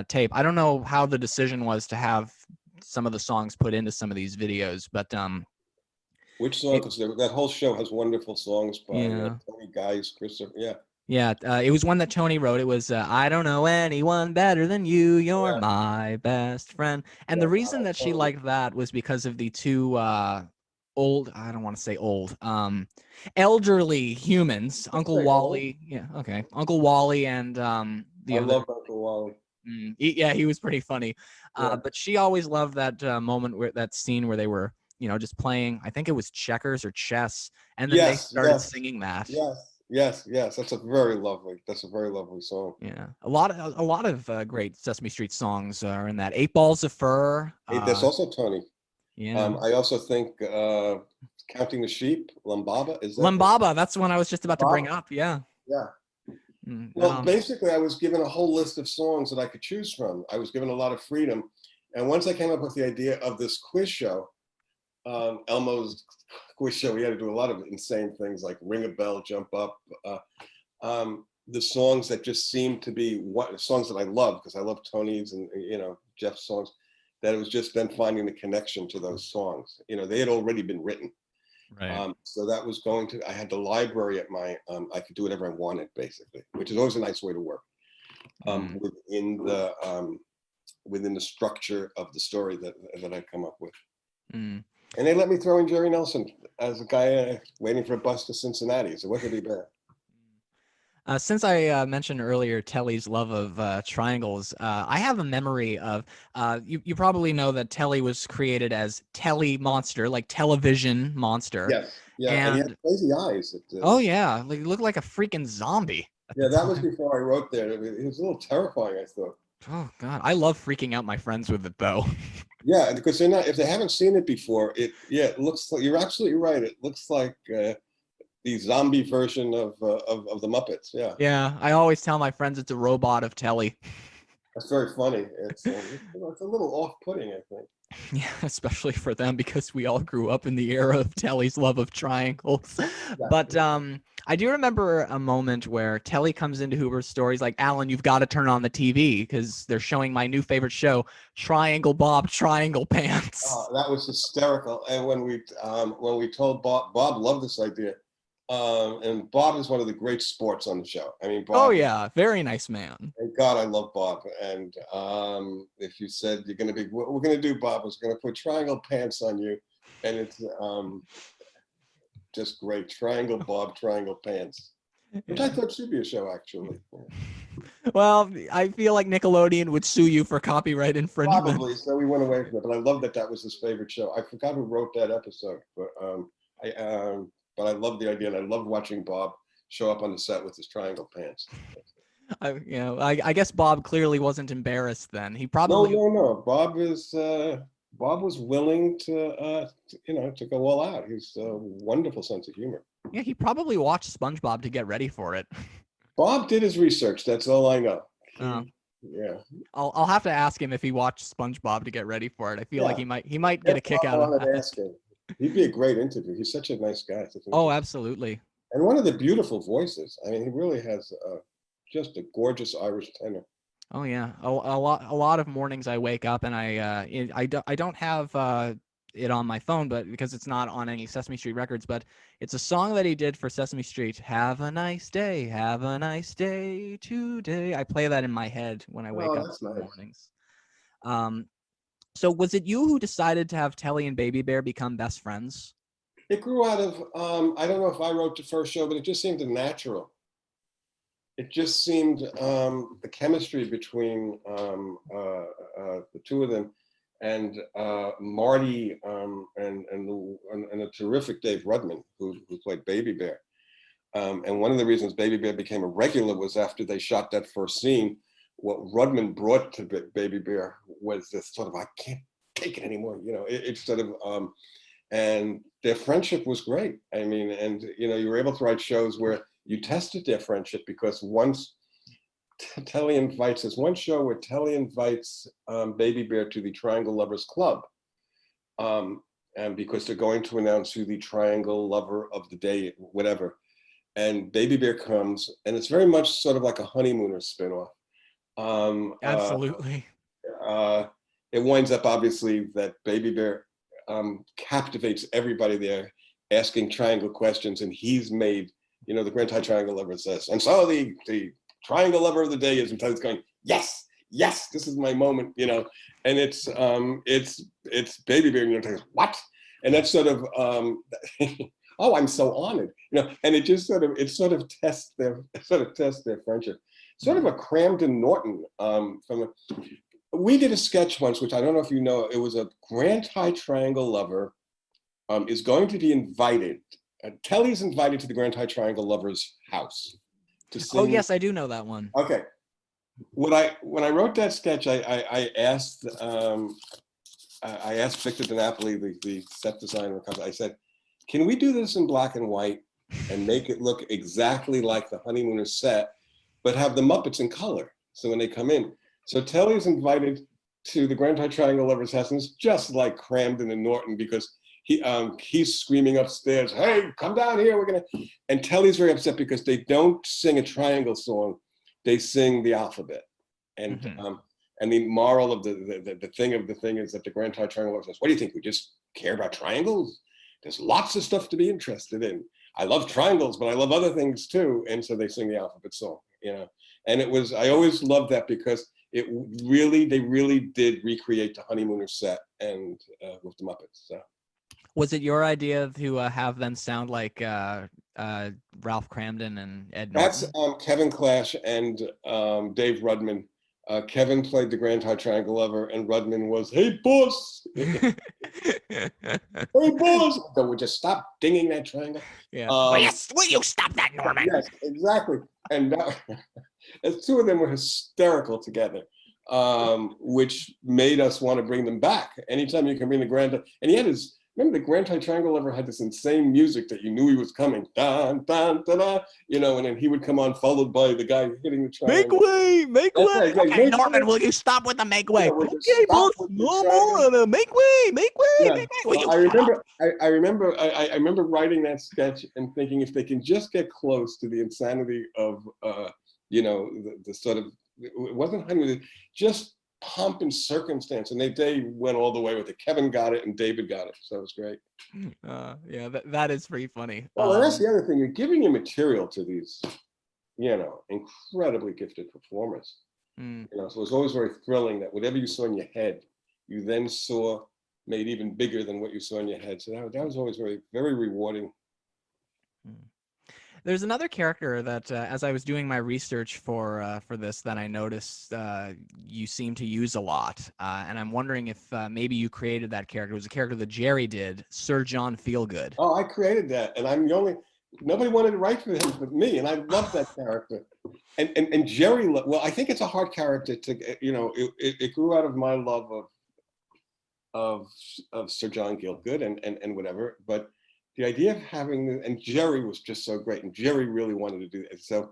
tape. I don't know how the decision was to have some of the songs put into some of these videos, but which song? Because that whole show has wonderful songs by Tony, Geiss, Christopher. Yeah, it was one that Tony wrote. It was, I don't know anyone better than you. You're my best friend. And the reason that she liked that was because of the two old, I don't want to say old, elderly humans, Uncle Wally. Yeah, okay. Uncle Wally and I love Uncle Wally. He was pretty funny. But she always loved that moment, that scene where they were, just playing, I think it was checkers or chess, and then they started singing that. Yes. That's a very lovely song. Yeah, a lot of great Sesame Street songs are in that. 8 Balls of Fur. That's also Tony. Yeah. I also think Counting the Sheep, Lambaba. Is that Lambaba? That's the one I was just about to bring up. Yeah. Yeah. Well, basically, I was given a whole list of songs that I could choose from. I was given a lot of freedom, and once I came up with the idea of this quiz show, Elmo's quiz show, we had to do a lot of insane things like ring a bell, jump up. The songs that just seemed to be songs that I love, because I love Tony's and Jeff's songs. that it was just then finding the connection to those songs. You know, they had already been written. Right. So that was I had the library at my, I could do whatever I wanted, basically, which is always a nice way to work. Within the structure of the story that I come up with. And they let me throw in Jerry Nelson as a guy waiting for a bus to Cincinnati. So what could be better? Since I mentioned earlier Telly's love of triangles, I have a memory of, you probably know that Telly was created as Telly Monster, like television monster. Yes. Yeah. And he had crazy eyes. Oh yeah, like, he looked like a freaking zombie. Yeah, that was before I wrote that. It was a little terrifying, I thought. Oh God, I love freaking out my friends with it though. Yeah, because they're not, if they haven't seen it before, it looks like, you're absolutely right. It looks like the zombie version of the Muppets. Yeah. Yeah, I always tell my friends it's a robot of Telly. That's very funny. It's a little off-putting, I think. Yeah, especially for them because we all grew up in the era of Telly's love of triangles. Exactly. But I do remember a moment where Telly comes into Hoover's store. He's like, Alan, you've got to turn on the TV because they're showing my new favorite show, Triangle Bob, Triangle Pants. Oh, that was hysterical. And when we told Bob loved this idea. And Bob is one of the great sports on the show. I mean, Bob. Oh yeah, very nice man. And God, I love Bob. And if you said you're going to be, what we're going to do, Bob, is going to put triangle pants on you, and it's just great. Triangle Bob, triangle pants, which I thought should be a show, actually. Well, I feel like Nickelodeon would sue you for copyright infringement. Probably. So we went away from it. But I love that was his favorite show. I forgot who wrote that episode, but I love the idea, and I love watching Bob show up on the set with his triangle pants. I guess Bob clearly wasn't embarrassed then. He probably no. Bob was willing to go all out. He's a wonderful sense of humor. Yeah, he probably watched SpongeBob to get ready for it. Bob did his research. That's all I know. Yeah. I'll have to ask him if he watched SpongeBob to get ready for it. I feel like he might get a kick out of that. Ask him. He'd be a great interview. He's such a nice guy. Oh, absolutely. And one of the beautiful voices. I mean, he really has just a gorgeous Irish tenor. Oh yeah, a lot of mornings I wake up and I don't have it on my phone, but because it's not on any Sesame Street records, but it's a song that he did for Sesame Street. Have a nice day today. I play that in my head when I wake up in the mornings. So was it you who decided to have Telly and Baby Bear become best friends? It grew out of, I don't know if I wrote the first show, but it just seemed natural. It just seemed the chemistry between the two of them, and Marty and a terrific Dave Rudman who played Baby Bear. And one of the reasons Baby Bear became a regular was after they shot that first scene. What Rudman brought to Baby Bear was this sort of, I can't take it anymore. It's sort of, and their friendship was great. I mean, and you were able to write shows where you tested their friendship, because once Telly invites, there's one show where Telly invites Baby Bear to the Triangle Lovers Club. And because they're going to announce who the Triangle Lover of the Day, whatever. And Baby Bear comes, and it's very much sort of like a Honeymooners spinoff. Absolutely. It winds up obviously that Baby Bear captivates everybody there, asking triangle questions, and he's made, the Grand High Triangle Lover says, and so the Triangle Lover of the Day is, and Telly's going, yes, this is my moment, and it's Baby Bear, what? And that's sort of oh, I'm so honored, and it just sort of tests their friendship. Sort of a Cramden Norton we did a sketch once, which I don't know if you know. It was a Grand High Triangle Lover is going to be invited. Telly's invited to the Grand High Triangle Lover's house to sing. Oh yes, I do know that one. Okay. When I wrote that sketch, I asked Victor DiNapoli, the set designer. I said, "Can we do this in black and white and make it look exactly like the Honeymooners set, but have the Muppets in color? So when they come in." So Telly's invited to the Grand High Triangle Lover's house, and it's just like Cramden and Norton, because he's screaming upstairs, "Hey, come down here, we're gonna." And Telly's very upset because they don't sing a triangle song, they sing the alphabet. And And the moral of the thing is that the Grand Triangle says, what do you think? We just care about triangles? There's lots of stuff to be interested in. I love triangles, but I love other things too. And so they sing the alphabet song, you know. And I always loved that because they really did recreate the Honeymooners set and with the Muppets. So. Was it your idea to have them sound like Ralph Cramden and Ed Norton? That's Kevin Clash and Dave Rudman. Kevin played the Grand Triangle Lover, and Rudman was, hey, boss! Hey, boss! So we just stop dinging that triangle. Yeah. Will you stop that, Norman? Yes, exactly. And the two of them were hysterical together, which made us want to bring them back. Anytime you can bring the Grand... And he had remember the Grand Triangle Lover had this insane music that you knew he was coming. Dun, dun, da, da, you know, and then he would come on followed by the guy hitting the triangle. Make way, make way. Right, okay, make Norman, way. will you stop with the make way? Yeah, okay, boss, no more. Make way, make way, yeah. make way. Well, I remember writing that sketch and thinking if they can just get close to the insanity of, you know, the sort of, it wasn't honeymoon, just pomp and circumstance, and they went all the way with it. Kevin got it and David got it, so it was great. Yeah, that is pretty funny. Well, and that's the other thing, you're giving your material to these, you know, incredibly gifted performers. You know, so it was always very thrilling that whatever you saw in your head, you then saw made even bigger than what you saw in your head. So that was always very, very rewarding. There's another character that, as I was doing my research for this, that I noticed you seem to use a lot, and I'm wondering if maybe you created that character. It was a character that Jerry did, Sir John Feelgood. Oh, I created that, and I'm the only. Nobody wanted to write for him but me, and I loved that character. And Jerry, well, I think it's a hard character to, you know, it grew out of my love of Sir John Feelgood and whatever, but. The idea of having, and Jerry was just so great, and Jerry really wanted to do it. So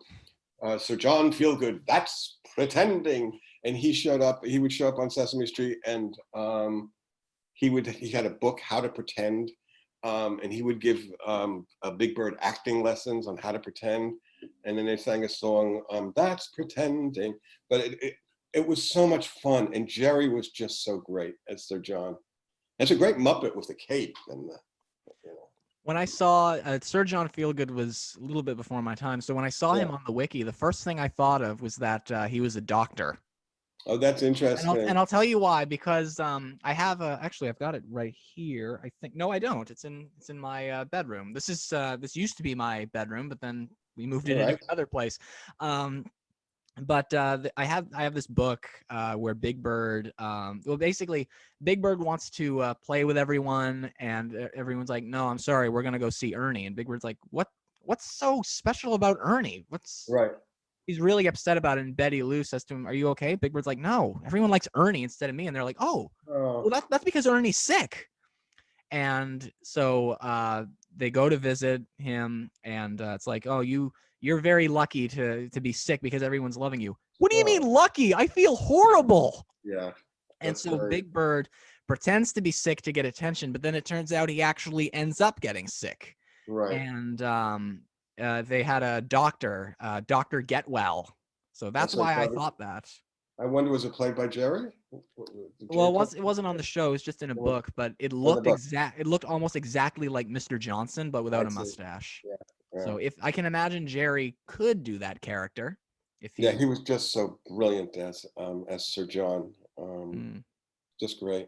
Sir John Feelgood, that's pretending, and he would show up on Sesame Street, and he had a book, How to Pretend, and he would give a Big Bird acting lessons on how to pretend, and then they sang a song, that's pretending, but it was so much fun, and Jerry was just so great as Sir John. It's a great Muppet with the cape and the, you know. When I saw Sir John Feelgood was a little bit before my time, so when I saw him on the wiki, the first thing I thought of was that he was a doctor. Oh, that's interesting. And I'll tell you why, because I have actually I've got it right here. I think no, I don't. It's in my bedroom. This used to be my bedroom, but then we moved it into another place. But I have this book where Big Bird, well, basically Big Bird wants to play with everyone, and everyone's like, no, I'm sorry, we're gonna go see Ernie. And Big Bird's like, what's so special about Ernie? He's really upset about it. And Betty Lou says to him, are you okay? Big Bird's like, no, everyone likes Ernie instead of me. And they're like, oh. Well, that's because Ernie's sick. And so they go to visit him, and it's like, oh, you're very lucky to be sick because everyone's loving you. What do you mean lucky? I feel horrible. Yeah. And so Big Bird pretends to be sick to get attention, but then it turns out he actually ends up getting sick. Right. And they had a doctor, Dr. Getwell. So that's why I thought that. I wonder, was it played by Jerry? Well, it wasn't on the show. It was just in a book, but it looked it looked almost exactly like Mr. Johnson, but without a mustache. Yeah. Yeah. So if I can imagine Jerry could do that character. He was just so brilliant as Sir John. Just great.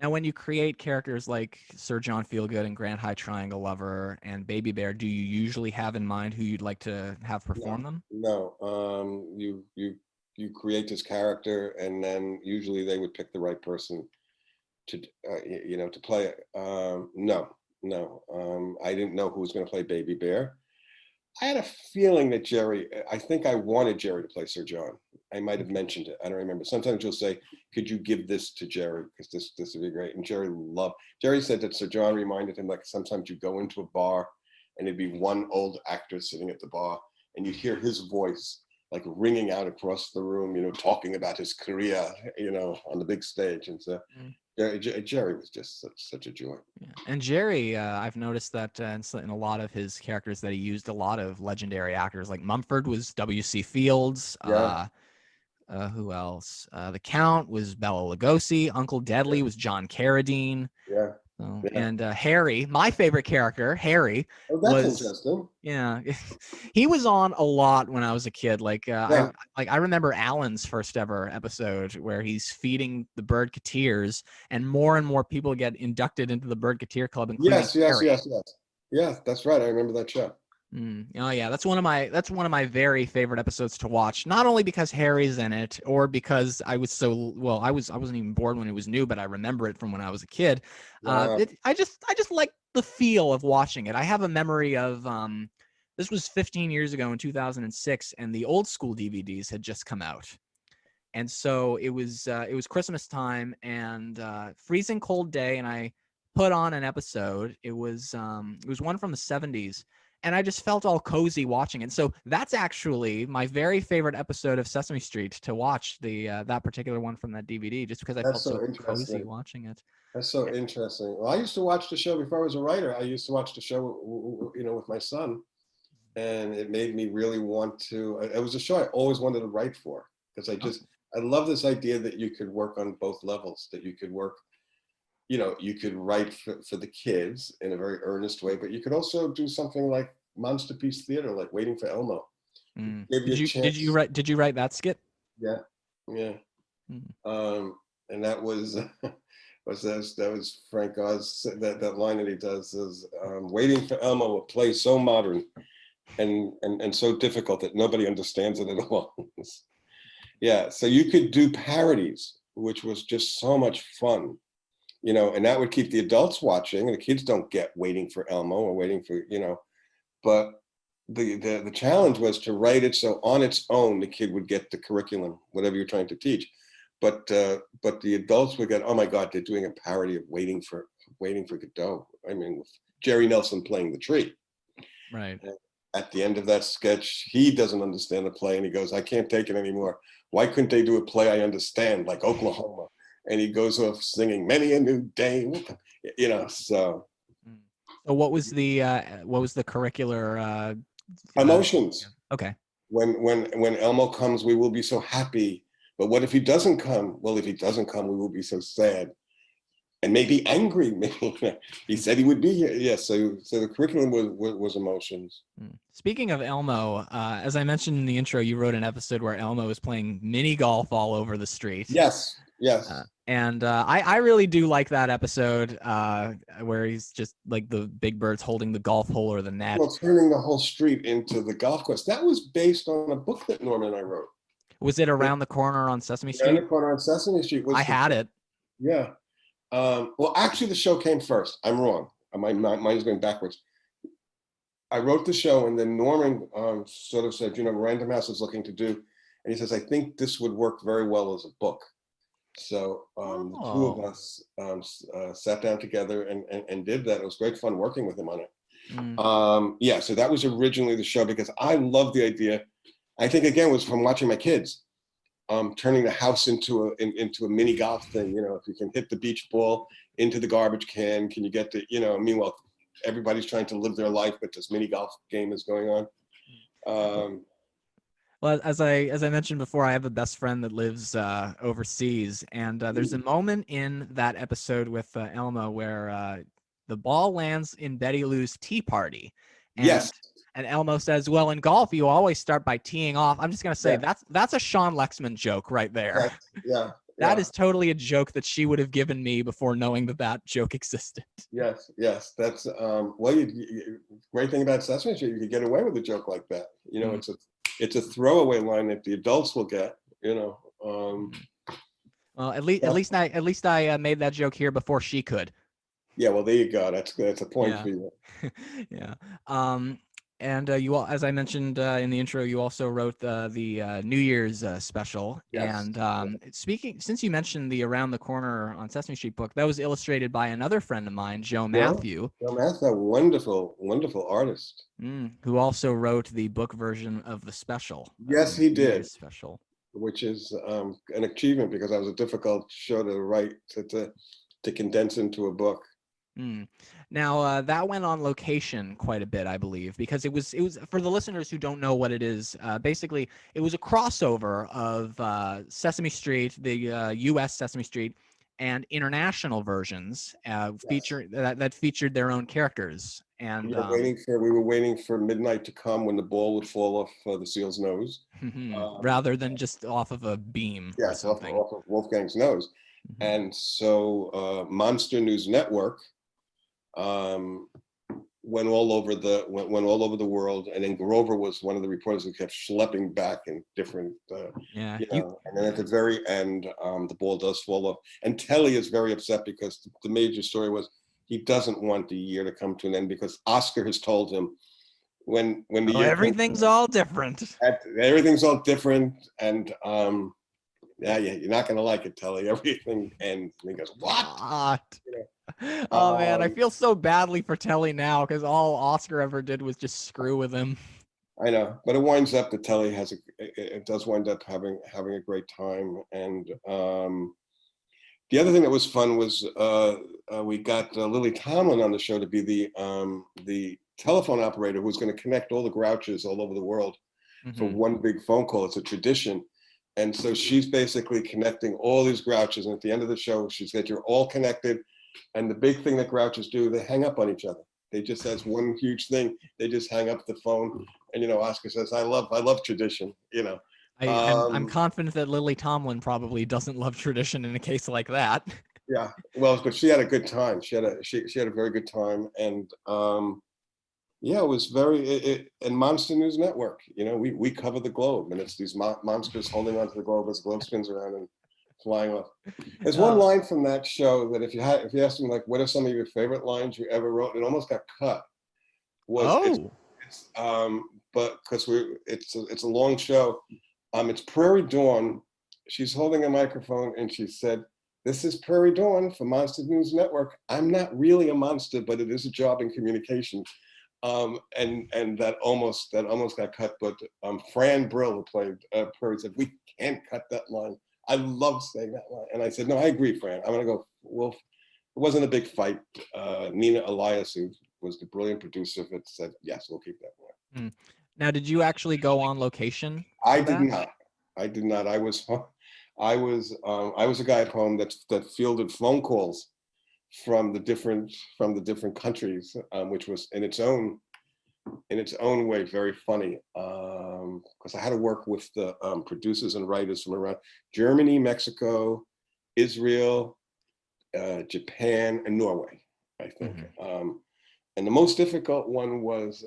Now, when you create characters like Sir John Feelgood and Grand High Triangle Lover and Baby Bear, do you usually have in mind who you'd like to have perform them? No. You create this character, and then usually they would pick the right person to to play it. No. I didn't know who was going to play Baby Bear. I had a feeling that I think I wanted Jerry to play Sir John. I might have mentioned it. I don't remember. Sometimes you'll say, could you give this to Jerry? Because this would be great. And Jerry said that Sir John reminded him, like, sometimes you go into a bar and it'd be one old actor sitting at the bar and you'd hear his voice like ringing out across the room, talking about his career, on the big stage. And so Jerry was just such a joy. Yeah. And Jerry, I've noticed that in a lot of his characters that he used a lot of legendary actors. Like Mumford was W.C. Fields. Yeah. Who else? The Count was Bela Lugosi. Uncle Deadly was John Carradine. Yeah. And Harry, my favorite character, Harry, Oh, that's was interesting. yeah, he was on a lot when I was a kid. Yeah. I remember Alan's first ever episode where he's feeding the Birdketeers, and more people get inducted into the Birdketeer Club, including Harry. Yes, that's right. I remember that show. Oh yeah, that's one of my very favorite episodes to watch. Not only because Harry's in it, or because I wasn't even born when it was new, but I remember it from when I was a kid. Wow. I just like the feel of watching it. I have a memory of this was 15 years ago in 2006, and the old school DVDs had just come out, and so it was Christmas time and freezing cold day, and I put on an episode. It was one from the 70s. And I just felt all cozy watching it. So that's actually my very favorite episode of Sesame Street to watch, that particular one from that DVD, just because I felt so cozy watching it. That's so interesting. Well, I used to watch the show before I was a writer. I used to watch the show, with my son, and it made me really want to. It was a show I always wanted to write for, because I love this idea that you could work on both levels, that you could work. You could write for the kids in a very earnest way, but you could also do something like Monsterpiece Theater, like Waiting for Elmo. Did you write that skit? Yeah. And that was Frank Oz. That line that he does is, "Waiting for Elmo, a play so modern and so difficult that nobody understands it at all." Yeah. So you could do parodies, which was just so much fun. And that would keep the adults watching, and the kids don't get Waiting for Elmo or waiting for, but the challenge was to write it so on its own the kid would get the curriculum, whatever you're trying to teach, but the adults would get, oh my God, they're doing a parody of Waiting for Godot. I mean, with Jerry Nelson playing the tree. Right. And at the end of that sketch, he doesn't understand the play, and he goes, "I can't take it anymore. Why couldn't they do a play I understand, like Oklahoma?" And he goes off singing "Many a New Day," So what was the curricular emotions? Okay. When Elmo comes, we will be so happy. But what if he doesn't come? Well, if he doesn't come, we will be so sad and maybe angry. He said he would be here. Yeah. So the curriculum was emotions. Speaking of Elmo, as I mentioned in the intro, you wrote an episode where Elmo is playing mini golf all over the street. Yes. And I really do like that episode where he's just like the Big Bird's holding the golf hole or the net. Well, turning the whole street into the golf course. That was based on a book that Norman and I wrote. Was it Around the Corner on Sesame Street? Around the Corner on Sesame Street. I had it. Yeah. Well, actually, the show came first. I'm wrong. My mind's going backwards. I wrote the show, and then Norman sort of said, Random House is looking to do, and he says, I think this would work very well as a book. So the two of us sat down together and did that. It was great fun working with him on it. So that was originally the show, because I love the idea. I think, again, it was from watching my kids, turning the house into a mini golf thing. If you can hit the beach ball into the garbage can you get to, meanwhile, everybody's trying to live their life, but this mini golf game is going on. Well, as I mentioned before, I have a best friend that lives overseas, and there's a moment in that episode with Elmo where the ball lands in Betty Lou's tea party. And, yes. And Elmo says, "Well, in golf, you always start by teeing off." I'm just gonna say that's a Sean Lexman joke right there. Yeah. That is totally a joke that she would have given me before knowing that joke existed. Yes. That's great thing about Sesame Street. You could get away with a joke like that. It's a throwaway line that the adults will get. Well, at least I made that joke here before she could. Yeah. Well, there you go. That's a point for you. Yeah. And you all, as I mentioned in the intro, you also wrote the New Year's special. Yes. And since you mentioned the Around the Corner on Sesame Street book, that was illustrated by another friend of mine, Joe Matthew. Joe Matthew, a wonderful artist. Who also wrote the book version of the special. Yes, he did. Special. Which is an achievement, because that was a difficult show to write, to condense into a book. Mm. Now that went on location quite a bit, I believe, because it was for the listeners who don't know what it is. Basically, it was a crossover of Sesame Street, the U.S. Sesame Street, and international versions Yes. that featured their own characters. And We were waiting for midnight to come when the ball would fall off the seal's nose. rather than just off of a beam or Yes, something. off of Wolfgang's nose. Mhm. And so Monster News Network um, went all over went all over the world, and then Grover was one of the reporters who kept schlepping back in different, Yeah, and then at the very end, the ball does fall off, and Telly is very upset because the major story was he doesn't want the year to come to an end because Oscar has told him when the year comes, everything's all different. everything's all different, and yeah, you're not gonna like it, Telly. Everything ends. And he goes, what? What? You Oh man, I know, feel so badly for Telly now because all Oscar ever did was just screw with him. I know, but it winds up that Telly it does wind up having a great time. And the other thing that was fun was we got Lily Tomlin on the show to be the telephone operator who's going to connect all the Grouches all over the world for Mhm. one big phone call. It's a tradition. And so she's basically connecting all these Grouches. And at the end of the show, she said, you're all connected. And the big thing that Grouches do, they hang up on each other. They just, as one huge thing, they just hang up the phone. And, Oscar says, I love tradition, I'm confident that Lily Tomlin probably doesn't love tradition in a case like that. Yeah, well, but she had a good time. She had a very good time. And yeah, it was and Monster News Network, we cover the globe, and it's these monsters holding onto the globe as the globe spins around and flying off. There's one Uh, line from that show that if you asked me, like, what are some of your favorite lines you ever wrote, it almost got cut. Was oh, it's but because it's a long show. It's Prairie Dawn. She's holding a microphone and she said, this is Prairie Dawn for Monster News Network. I'm not really a monster, but it is a job in communication. And that almost got cut, but Fran Brill, who played Prairie, said, we can't cut that line. I love saying that line. And I said, no, I agree, Fran. I'm gonna go, well, it wasn't a big fight. Nina Elias, who was the brilliant producer of it, said, yes, we'll keep that line. hmm. Now, did you actually go on location I for did that? not. I did not. I was a guy at home that fielded phone calls from the different countries, which was in its own way very funny. Because I had to work with the producers and writers from around Germany, Mexico, Israel, Japan, and Norway, I think. Mhm. And the most difficult one was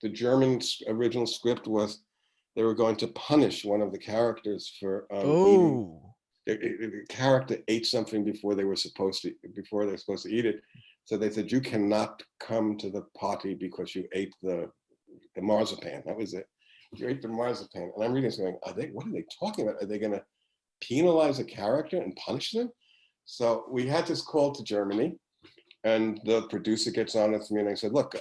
the German original script was they were going to punish one of the characters for eating. Oh, The character ate something before they were supposed to eat it. So they said, you cannot come to the party because you ate the marzipan. That was it. You ate the marzipan. And I'm reading this going, what are they talking about? Are they going to penalize a character and punish them? So we had this call to Germany, and the producer gets on with me and I said, look,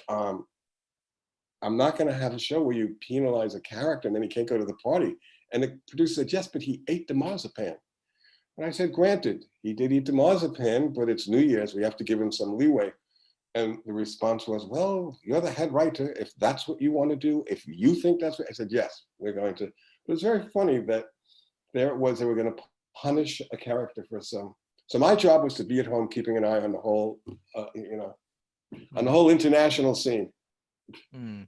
I'm not going to have a show where you penalize a character and then he can't go to the party. And the producer said, yes, but he ate the marzipan. And I said, granted, he did eat the marzipan, but it's New Year's. We have to give him some leeway. And the response was, well, you're the head writer. If that's what you want to do, if you think that's what, I said, yes, we're going to. It was very funny that there it was, they were going to punish a character for some. So my job was to be at home, keeping an eye on the whole, on the whole international scene. Hmm.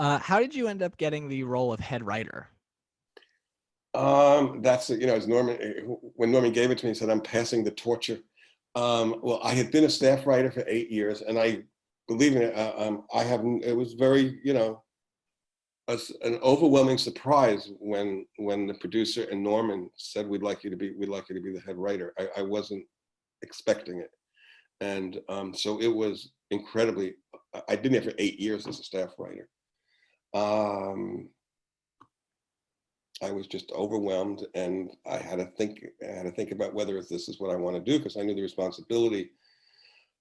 How did you end up getting the role of head writer? That's as Norman, when Norman gave it to me, he said, I'm passing the torture. Well, I had been a staff writer for 8 years, and I believe in it. I haven't. It was very, an overwhelming surprise when the producer and Norman said, we'd like you to be the head writer. I wasn't expecting it, and so it was incredibly. I did it for 8 years as a staff writer. I was just overwhelmed, and I had to think about whether this is what I want to do, because I knew the responsibility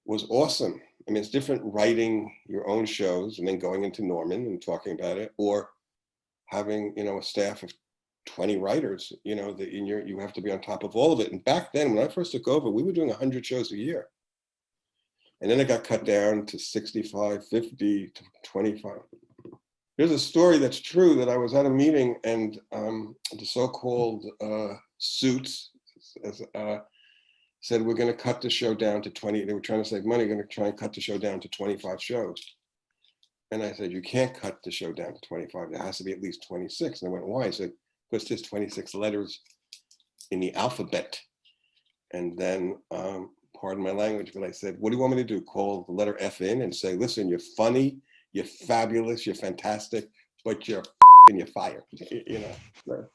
was awesome. I mean, it's different writing your own shows and then going into Norman and talking about it, or having a staff of 20 writers. That you have to be on top of all of it. And back then, when I first took over, we were doing 100 shows a year. And then it got cut down to 65, 50 to 25. There's a story that's true that I was at a meeting and the so-called suits said, we're going to cut the show down to 20. They were trying to save money, going to try and cut the show down to 25 shows. And I said, you can't cut the show down to 25. There has to be at least 26. And I went, why? I said, because there's 26 letters in the alphabet. And then, pardon my language, but I said, what do you want me to do? Call the letter F in and say, listen, you're funny, you're fabulous, you're fantastic, but you're fired. You know.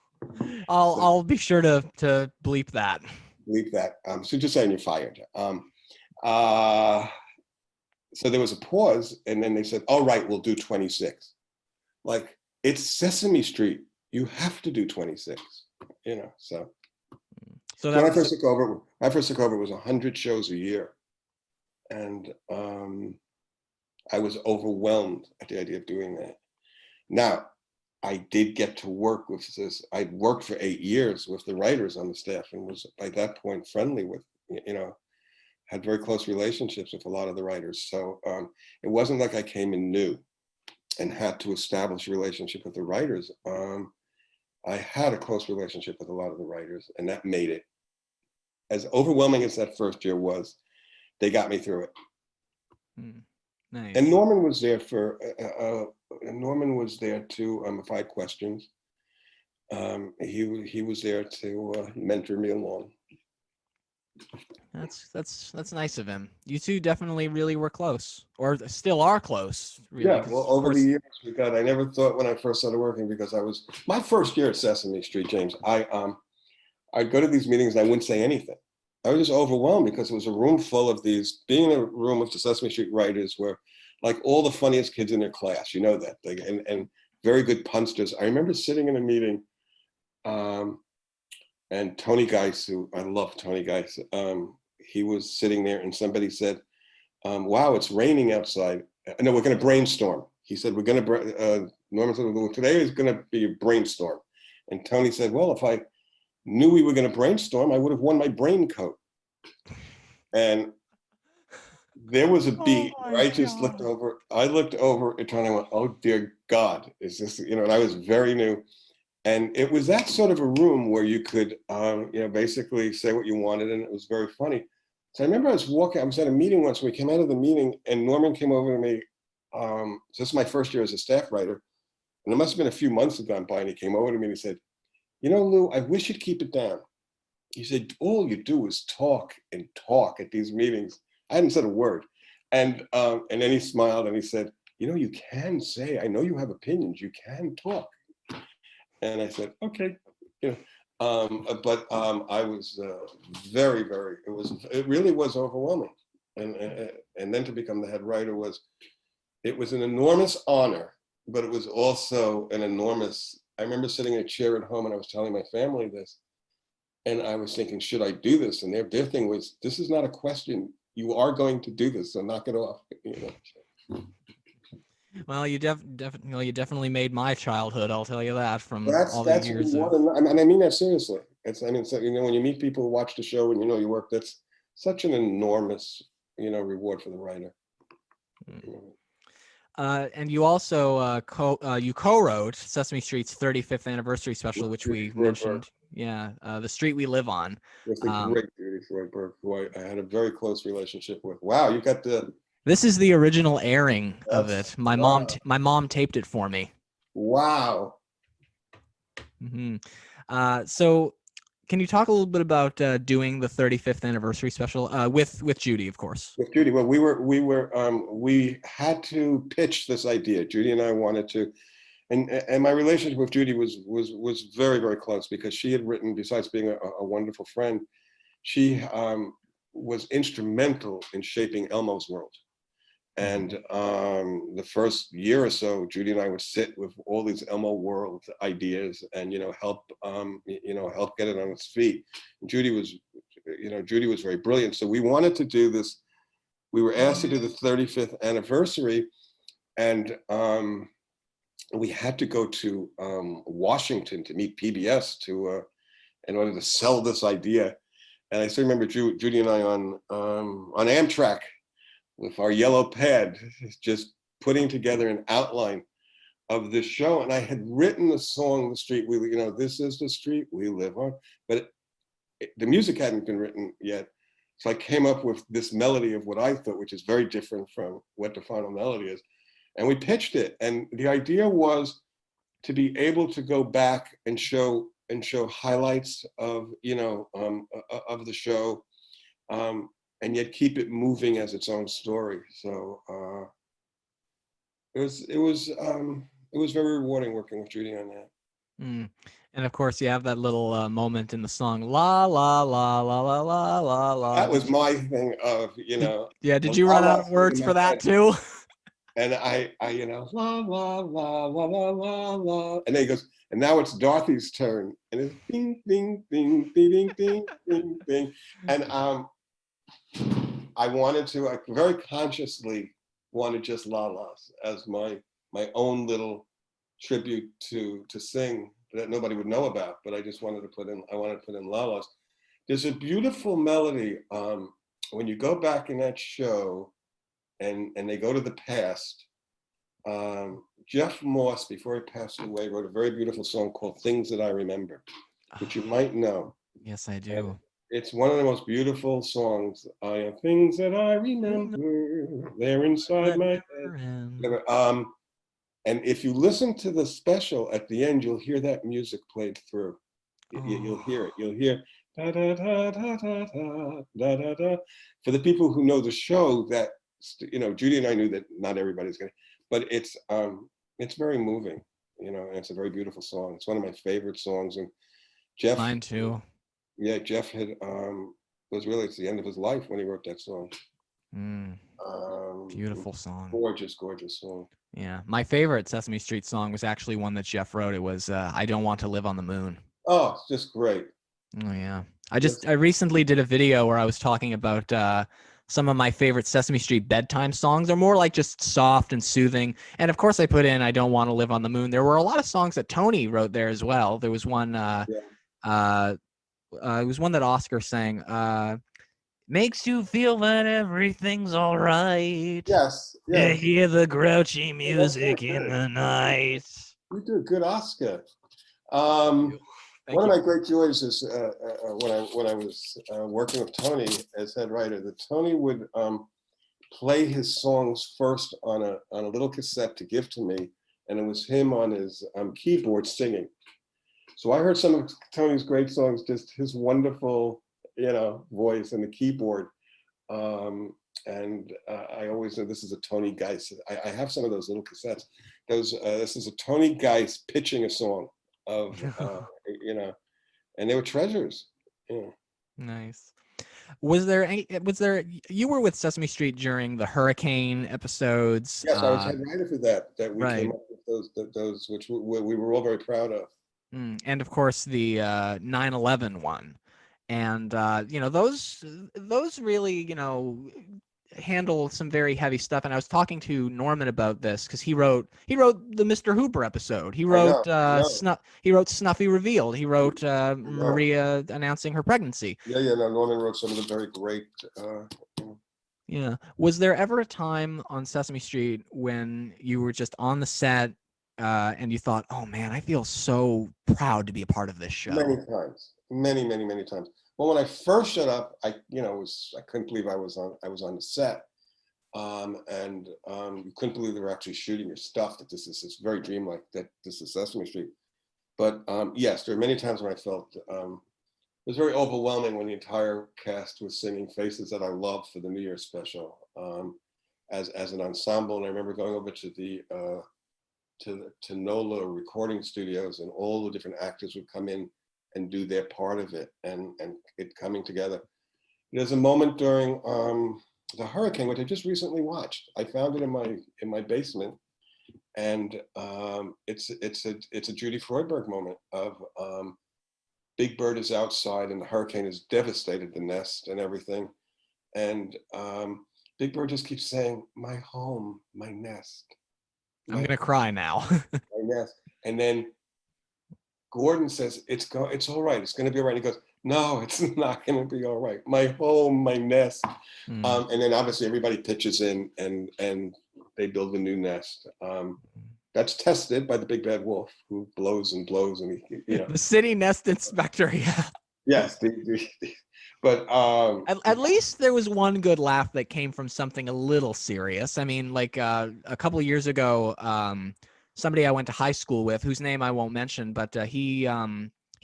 I'll be sure to bleep that. Bleep that. So just saying you're fired. So there was a pause, and then they said, all right, we'll do 26. Like, it's Sesame Street. You have to do 26, you know, so. So when I first took over, it was 100 shows a year. And I was overwhelmed at the idea of doing that. Now, I did get to work with this. I'd worked for 8 years with the writers on the staff and was by that point friendly with, you know, had very close relationships with a lot of the writers. So it wasn't like I came in new and had to establish a relationship with the writers. I had a close relationship with a lot of the writers, and that made it, as overwhelming as that first year was, they got me through it. Nice. And Norman was there to, if I had questions, he was there to mentor me along. That's nice of him. You two definitely really were close, or still are close. Really, yeah, well, over the years I never thought when I first started working, because I was, my first year at Sesame Street, James, I'd go to these meetings and I wouldn't say anything. I was just overwhelmed because it was a room full of these, being in a room with the Sesame Street writers were like all the funniest kids in their class, you know that, and very good punsters. I remember sitting in a meeting, and Tony Geiss, who I love Tony Geiss, he was sitting there and somebody said, wow, it's raining outside. No, we're going to brainstorm. He said, we're going to, Norman said, well, today is going to be a brainstorm. And Tony said, well, if I knew we were going to brainstorm, I would have worn my brain coat. And there was a beat where I just looked over at Tony and went, oh dear God, is this, you know, and I was very new. And it was that sort of a room where you could, you know, basically say what you wanted, and it was very funny. So I remember I was at a meeting once, and we came out of the meeting, and Norman came over to me. This is my first year as a staff writer, and it must have been a few months had gone by, and he came over to me and he said, you know, Lou, I wish you'd keep it down. He said, all you do is talk and talk at these meetings. I hadn't said a word. And then he smiled and he said, you know, you can say, I know you have opinions, you can talk. And I said, okay, you know, but I was very, very, it really was overwhelming. And then to become the head writer it was an enormous honor, but it was also an enormous, I remember sitting in a chair at home and I was telling my family this, and I was thinking, should I do this? And their thing was, this is not a question. You are going to do this, so knock it off. You know? Well, you definitely made my childhood. I'll tell you that. From all the that's years and I mean that seriously. So, you know, when you meet people who watch the show and you know you work, that's such an enormous, you know, reward for the writer. And you also co-wrote Sesame Street's 35th anniversary special, which we mentioned. Yeah, The Street We Live On. With the great Judy Freudberg, who I had a very close relationship with. Wow, you got the. This is the original airing of it. My mom taped it for me. Wow. So, can you talk a little bit about doing the 35th anniversary special with Judy, of course? With Judy, well, we had to pitch this idea. Judy and I wanted to, and my relationship with Judy was very, very close, because she had written, besides being a wonderful friend, she was instrumental in shaping Elmo's world. And the first year or so, Judy and I would sit with all these Elmo world ideas and, you know, help get it on its feet. And Judy was very brilliant. So we wanted to do this. We were asked to do the 35th anniversary, and we had to go to Washington to meet PBS in order to sell this idea. And I still remember Judy and I on Amtrak. with our yellow pad, just putting together an outline of the show. And I had written the song, "The Street We," this is the street we live on, but the music hadn't been written yet. So I came up with this melody of what I thought, which is very different from what the final melody is. And we pitched it. And the idea was to be able to go back and show highlights of, of the show, and yet keep it moving as its own story. So it was very rewarding working with Judy on that. Mm. And of course, you have that little moment in the song, la la la la la la la la. That was my thing of, Did you run out of words for that too? And I la la la la la la la, and then he goes, and now it's Dorothy's turn, and it's ding ding ding ding ding ding ding ding, and I very consciously wanted just la las as my own little tribute to sing that nobody would know about, but I wanted to put in la las. There's a beautiful melody when you go back in that show and they go to the past. Jeff Moss, before he passed away, wrote a very beautiful song called "Things That I Remember," which you might know. Yes, I do. And it's one of the most beautiful songs. I have things that I remember, they're inside my head. And if you listen to the special at the end, you'll hear that music played through. You'll hear it. You'll hear da da da da da da da da da. For the people who know the show, that Judy and I knew that not everybody's gonna, but it's very moving, and it's a very beautiful song. It's one of my favorite songs, and Jeff. Mine too. Yeah, Jeff had was really at the end of his life when he wrote that song. Beautiful song. Gorgeous song. Yeah, my favorite Sesame Street song was actually one that Jeff wrote. It was "I Don't Want to Live on the Moon." Oh, it's just great. Oh yeah, I recently did a video where I was talking about some of my favorite Sesame Street bedtime songs. They're more like just soft and soothing. And of course, I put in "I Don't Want to Live on the Moon." There were a lot of songs that Tony wrote there as well. There was one. It was one that Oscar sang. Makes you feel that everything's all right. Yes. To hear the grouchy music in the night. You do a good, Oscar. One of my great joys is when I was working with Tony as head writer, that Tony would play his songs first on a little cassette to give to me, and it was him on his keyboard singing. So I heard some of Tony's great songs, just his wonderful, voice and the keyboard. And I always know this is a Tony Geiss. I have some of those little cassettes. This is a Tony Geiss pitching a song of, and they were treasures. Yeah. Nice. You were with Sesame Street during the hurricane episodes? Yes, I was head writer for that we came up with those which we were all very proud of. And of course the 9/11 one. And those really handle some very heavy stuff. And I was talking to Norman about this because he wrote the Mr. Hooper episode. He wrote he wrote Snuffy Revealed. He wrote Maria announcing her pregnancy. Norman wrote some of the very great. Yeah. Was there ever a time on Sesame Street when you were just on the set and you thought, oh man, I feel so proud to be a part of this show? Many times. Many times. Well, when I first showed up, I couldn't believe I was on the set, and you couldn't believe they were actually shooting your stuff. That it's very dreamlike. That this is Sesame Street. But yes, there are many times when I felt it was very overwhelming when the entire cast was singing "Faces That I Love" for the New Year's special as an ensemble. And I remember going over to the to NOLA recording studios, and all the different actors would come in and do their part of it, and it coming together. There's a moment during the hurricane, which I just recently watched. I found it in my basement, and it's a Judy Freudberg moment of Big Bird is outside and the hurricane has devastated the nest and everything, and Big Bird just keeps saying, "My home, my nest." I'm gonna cry now. My nest, and then Gordon says, it's all right. It's going to be all right. He goes, no, it's not going to be all right. My home, my nest. Mm. And then obviously everybody pitches in and they build a new nest. That's tested by the big bad wolf, who blows and blows, and The city nest inspector. Yeah. yes, but At least there was one good laugh that came from something a little serious. I mean, like a couple of years ago, somebody I went to high school with, whose name I won't mention, but he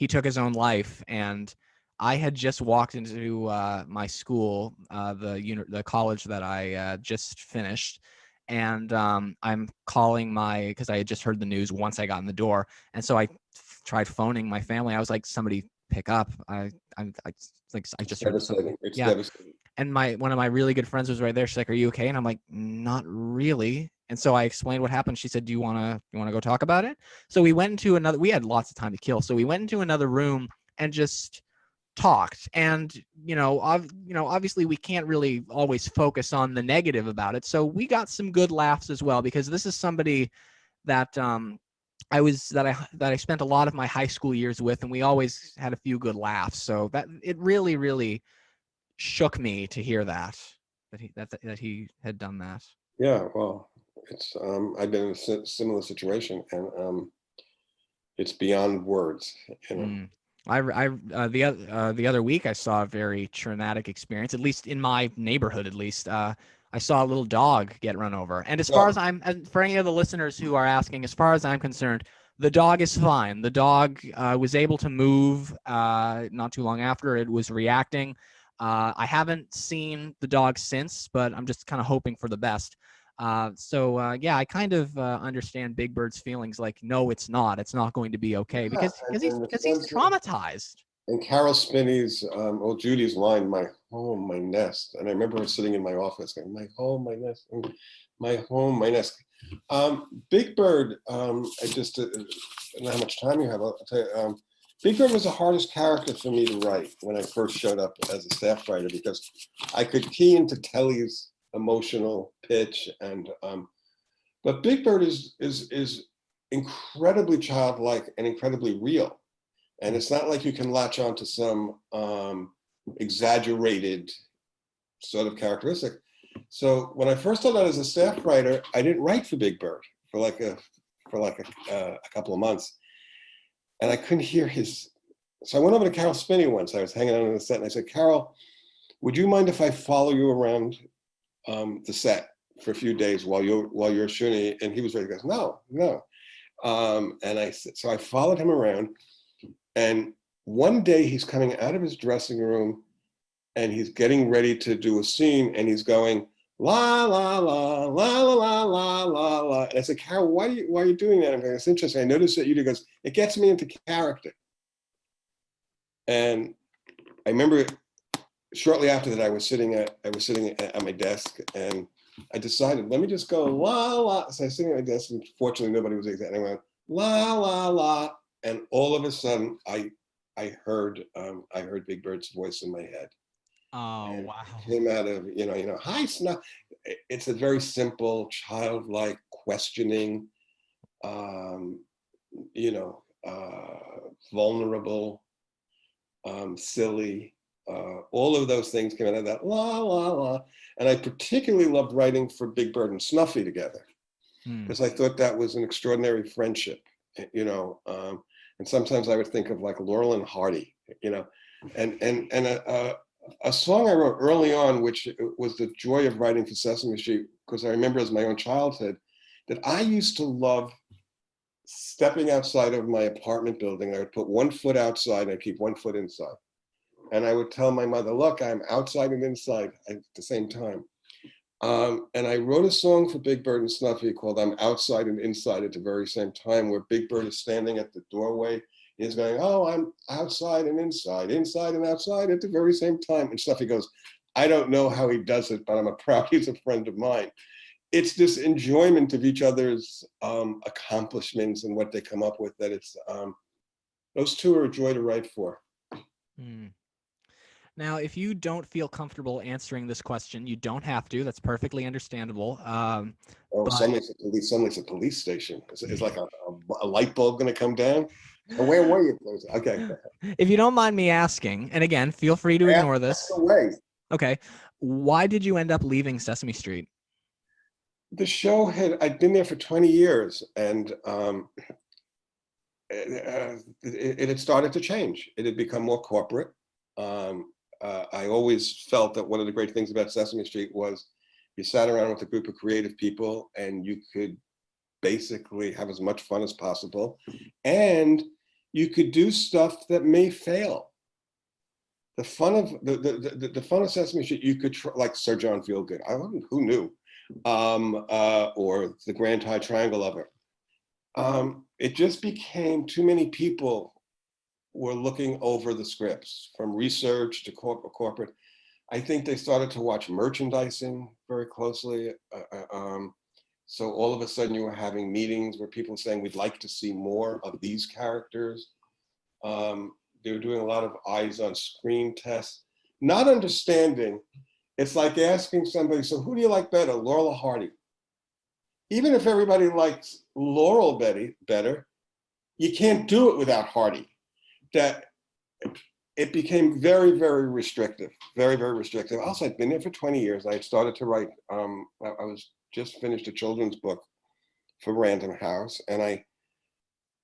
took his own life, and I had just walked into my school, the college that I just finished, and I'm calling because I had just heard the news once I got in the door, and so I tried phoning my family. I was like, somebody pick up. I just heard something. it's Yeah. devastating. And one of my really good friends was right there. She's like, "Are you okay?" And I'm like, "Not really." And so I explained what happened. She said, "Do you want to go talk about it?" So we went into we had lots of time to kill. So we went into another room and just talked. And obviously we can't really always focus on the negative about it. So we got some good laughs as well, because this is somebody that I spent a lot of my high school years with, and we always had a few good laughs. So that it really, really shook me to hear that he had done that. Yeah, well, it's I've been in a similar situation, and it's beyond words. Mm. The other week I saw a very traumatic experience, at least in my neighborhood. At least I saw a little dog get run over. And for any of the listeners who are asking, as far as I'm concerned, the dog is fine. The dog was able to move not too long after it was reacting. I haven't seen the dog since, but I'm just kind of hoping for the best. Yeah, I kind of understand Big Bird's feelings. Like, no, it's not. It's not going to be okay, Yeah, because he's traumatized. and Caroll Spinney's, Judy's line, "My home, my nest," and I remember her sitting in my office going, "My home, my nest, my home, my nest." Big Bird, I just I don't know how much time you have. I'll tell you. Big Bird was the hardest character for me to write when I first showed up as a staff writer, because I could key into Telly's emotional pitch, and but Big Bird is incredibly childlike and incredibly real, and it's not like you can latch on to some exaggerated sort of characteristic. So when I first started out as a staff writer, I didn't write for Big Bird for like a couple of months, and I couldn't hear his. So I went over to Caroll Spinney once. I was hanging out on the set, and I said, "Caroll, would you mind if I follow you around the set for a few days while you're shooting?" And he was ready. He goes, "No, no." And so I followed him around, and one day he's coming out of his dressing room, and he's getting ready to do a scene, and he's going, "La la la la la la la la la." And I said, "Caroll, why are you doing that?" I'm going, "It's interesting. I noticed that you do." He goes, "It gets me into character." And I remember shortly after that, I was sitting at my desk, and I decided, let me just go la la. So I was sitting at my desk, and fortunately nobody was exactly. And I went la la la, and all of a sudden I heard Big Bird's voice in my head. Oh, And wow. it came out of hi Snuff. It's a very simple, childlike, questioning, vulnerable, silly. All of those things came out of that la la la. And I particularly loved writing for Big Bird and Snuffy together, because I thought that was an extraordinary friendship, and sometimes I would think of like Laurel and Hardy, and a song I wrote early on, which was the joy of writing for Sesame Street, because I remember as my own childhood that I used to love stepping outside of my apartment building. I would put one foot outside and I'd keep one foot inside. And I would tell my mother, "Look, I'm outside and inside at the same time." And I wrote a song for Big Bird and Snuffy called "I'm Outside and Inside" at the very same time, where Big Bird is standing at the doorway. He's going, "Oh, I'm outside and inside, inside and outside at the very same time." And Snuffy goes, "I don't know how he does it, but I'm proud he's a friend of mine." It's this enjoyment of each other's accomplishments and what they come up with, that it's those two are a joy to write for. Now, if you don't feel comfortable answering this question, you don't have to. That's perfectly understandable. Suddenly it's a police station. It's like a light bulb going to come down. Where were you? Okay. If you don't mind me asking, and again, feel free to ignore this. Away. Okay. Why did you end up leaving Sesame Street? The show I'd been there for 20 years, and it had started to change. It had become more corporate. I always felt that one of the great things about Sesame Street was you sat around with a group of creative people and you could basically have as much fun as possible. And you could do stuff that may fail. The fun of the fun of Sesame Street, you could like Sir John Feelgood. Who knew? Or the Grand High Triangle of it. It just became too many people were looking over the scripts, from research to corporate. I think they started to watch merchandising very closely. So all of a sudden you were having meetings where people were saying, we'd like to see more of these characters. They were doing a lot of eyes on screen tests, not understanding. It's like asking somebody, so who do you like better, Laurel or Hardy? Even if everybody likes Laurel better, you can't do it without Hardy. That it became very, very restrictive, very, very restrictive. Also, I'd been there for 20 years. I had started to write, I was just finished a children's book for Random House. And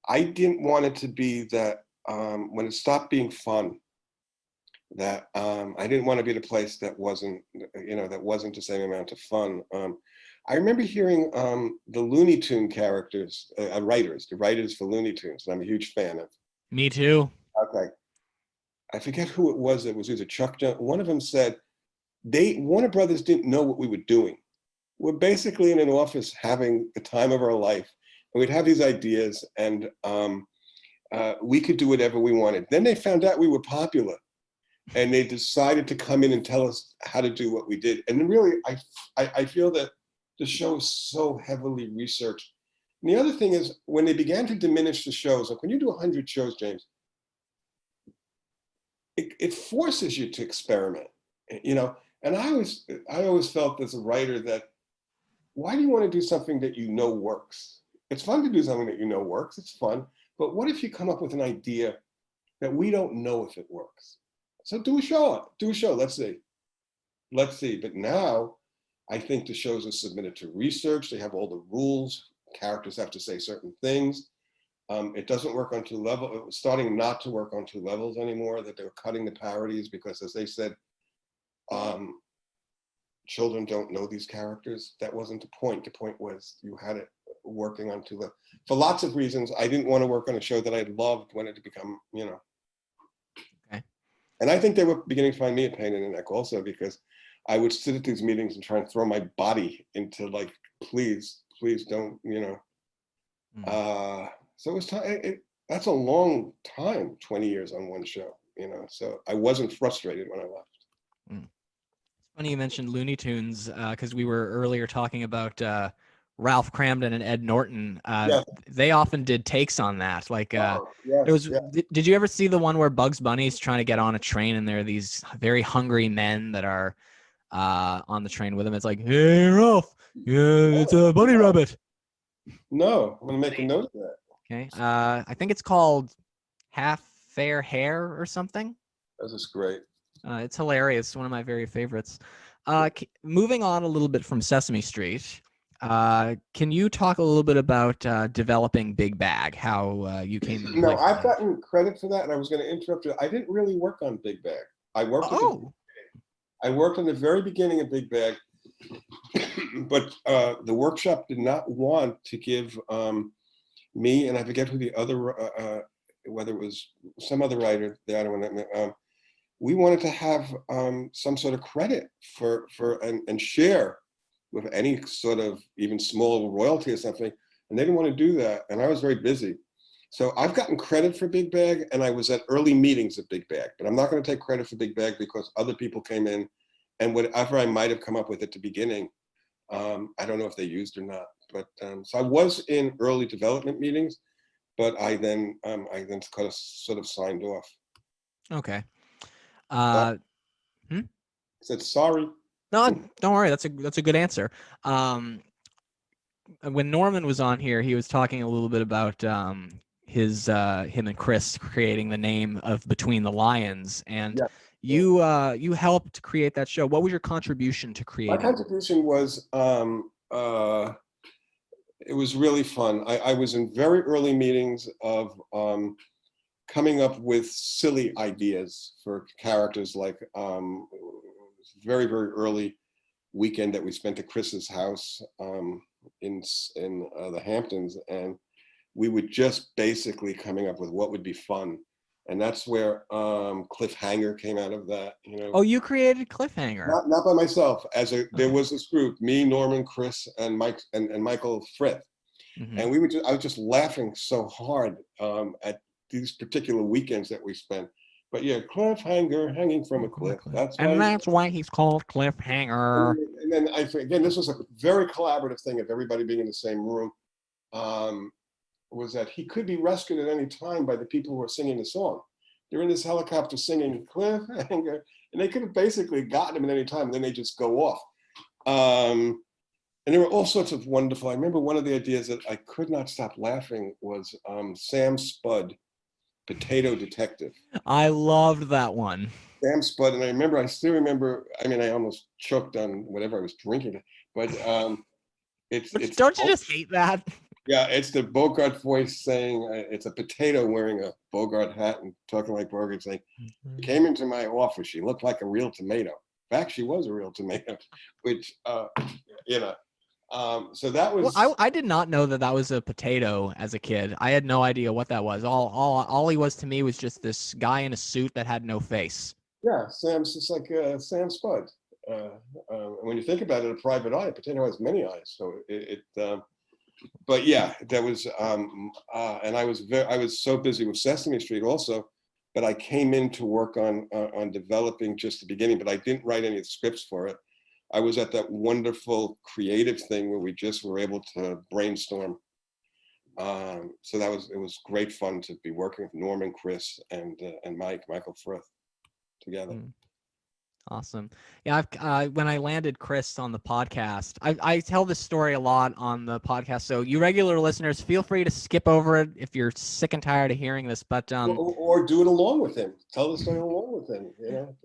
I didn't want it to be that when it stopped being fun, that I didn't want to be the place that wasn't, that wasn't the same amount of fun. I remember hearing the Looney Tune characters, the writers for Looney Tunes, and I'm a huge fan of. Me too. Okay. I forget who it was. It was either Chuck Jones. One of them said, Warner Brothers didn't know what we were doing. We're basically in an office having the time of our life. And we'd have these ideas and we could do whatever we wanted. Then they found out we were popular and they decided to come in and tell us how to do what we did. And really, I feel that the show is so heavily researched. And the other thing is when they began to diminish the shows, like when you do 100 shows, James, it forces you to experiment, and I always felt as a writer that why do you want to do something that you know works? It's fun to do something that you know works, it's fun, but what if you come up with an idea that we don't know if it works? So do a show, let's see. But now I think the shows are submitted to research, they have all the rules, characters have to say certain things. It doesn't work on two levels. It was starting not to work on two levels anymore, that they were cutting the parodies because, as they said, children don't know these characters. That wasn't the point. The point was you had it working on two levels. For lots of reasons, I didn't want to work on a show that I loved when it had become, Okay. And I think they were beginning to find me a pain in the neck also because I would sit at these meetings and try and throw my body into like, please don't, So it was time. That's a long time, 20 years on one show, so I wasn't frustrated when I left. It's funny you mentioned Looney Tunes because we were earlier talking about Ralph Cramden and Ed Norton. Yes. They often did takes on that. Like Yes, there was. yes. Did you ever see the one where Bugs Bunny's trying to get on a train and there are these very hungry men that are on the train with him? It's like, hey Ralph, yeah, it's a bunny rabbit. No, I'm gonna make a note of that. Okay. I think it's called Half Fair Hair or something. This is great. It's hilarious. One of my very favorites. Moving on a little bit from Sesame Street, can you talk a little bit about developing Big Bag, how you came to No, I've gotten credit for that, and I was going to interrupt you. I didn't really work on Big Bag. I worked on the very beginning of Big Bag, but the workshop did not want to give me, and I forget who the other, whether it was some other writer, the other one, we wanted to have some sort of credit for and share with any sort of even small royalty or something, and they didn't want to do that, and I was very busy. So I've gotten credit for Big Bag, and I was at early meetings of Big Bag, but I'm not going to take credit for Big Bag because other people came in, and whatever I might have come up with at the beginning, I don't know if they used or not. But so I was in early development meetings, but I then kind of sort of signed off. Okay. Said sorry. No, don't worry. That's a good answer. When Norman was on here, he was talking a little bit about him and Chris creating the name of Between the Lions, and Yeah. you helped create that show. What was your contribution to My creating? contribution was it was really fun. I was in very early meetings of coming up with silly ideas for characters, like very, very early weekend that we spent at Chris's house in the Hamptons, and we were just basically coming up with what would be fun. And that's where Cliffhanger came out of that, you know. Oh, you created Cliffhanger. Not by myself. There was this group, me, Norman, Chris, and Mike and Michael Frith. Mm-hmm. And I was just laughing so hard at these particular weekends that we spent. But yeah, Cliffhanger, hanging from a cliff. That's why he's called Cliffhanger. And then again, this was a very collaborative thing of everybody being in the same room. Was that he could be rescued at any time by the people who are singing the song. They're in this helicopter singing Cliffhanger, and they could have basically gotten him at any time, and then they just go off. And there were all sorts of wonderful. I remember one of the ideas that I could not stop laughing was Sam Spud, Potato Detective. I loved that one. Sam Spud, and I still remember. I mean, I almost choked on whatever I was drinking, but it's. Don't you just hate that? Yeah, it's the Bogart voice saying it's a potato wearing a Bogart hat and talking like Bogart, saying, "She came into my office. She looked like a real tomato. In fact, she was a real tomato," which you know. So that was. Well, I did not know that was a potato as a kid. I had no idea what that was. All he was to me was just this guy in a suit that had no face. Yeah, Sam's just like Sam Spud. When you think about it, a private eye, a potato has many eyes. So but yeah, that was, and I was so busy with Sesame Street also, but I came in to work on developing just the beginning, but I didn't write any of the scripts for it. I was at that wonderful creative thing where we just were able to brainstorm. So it was great fun to be working with Norman, Chris, and Michael Frith together. Awesome. Yeah, when I landed Chris on the podcast, I tell this story a lot on the podcast. So you regular listeners, feel free to skip over it if you're sick and tired of hearing this. But or do it along with him. Tell the story along with him. You know.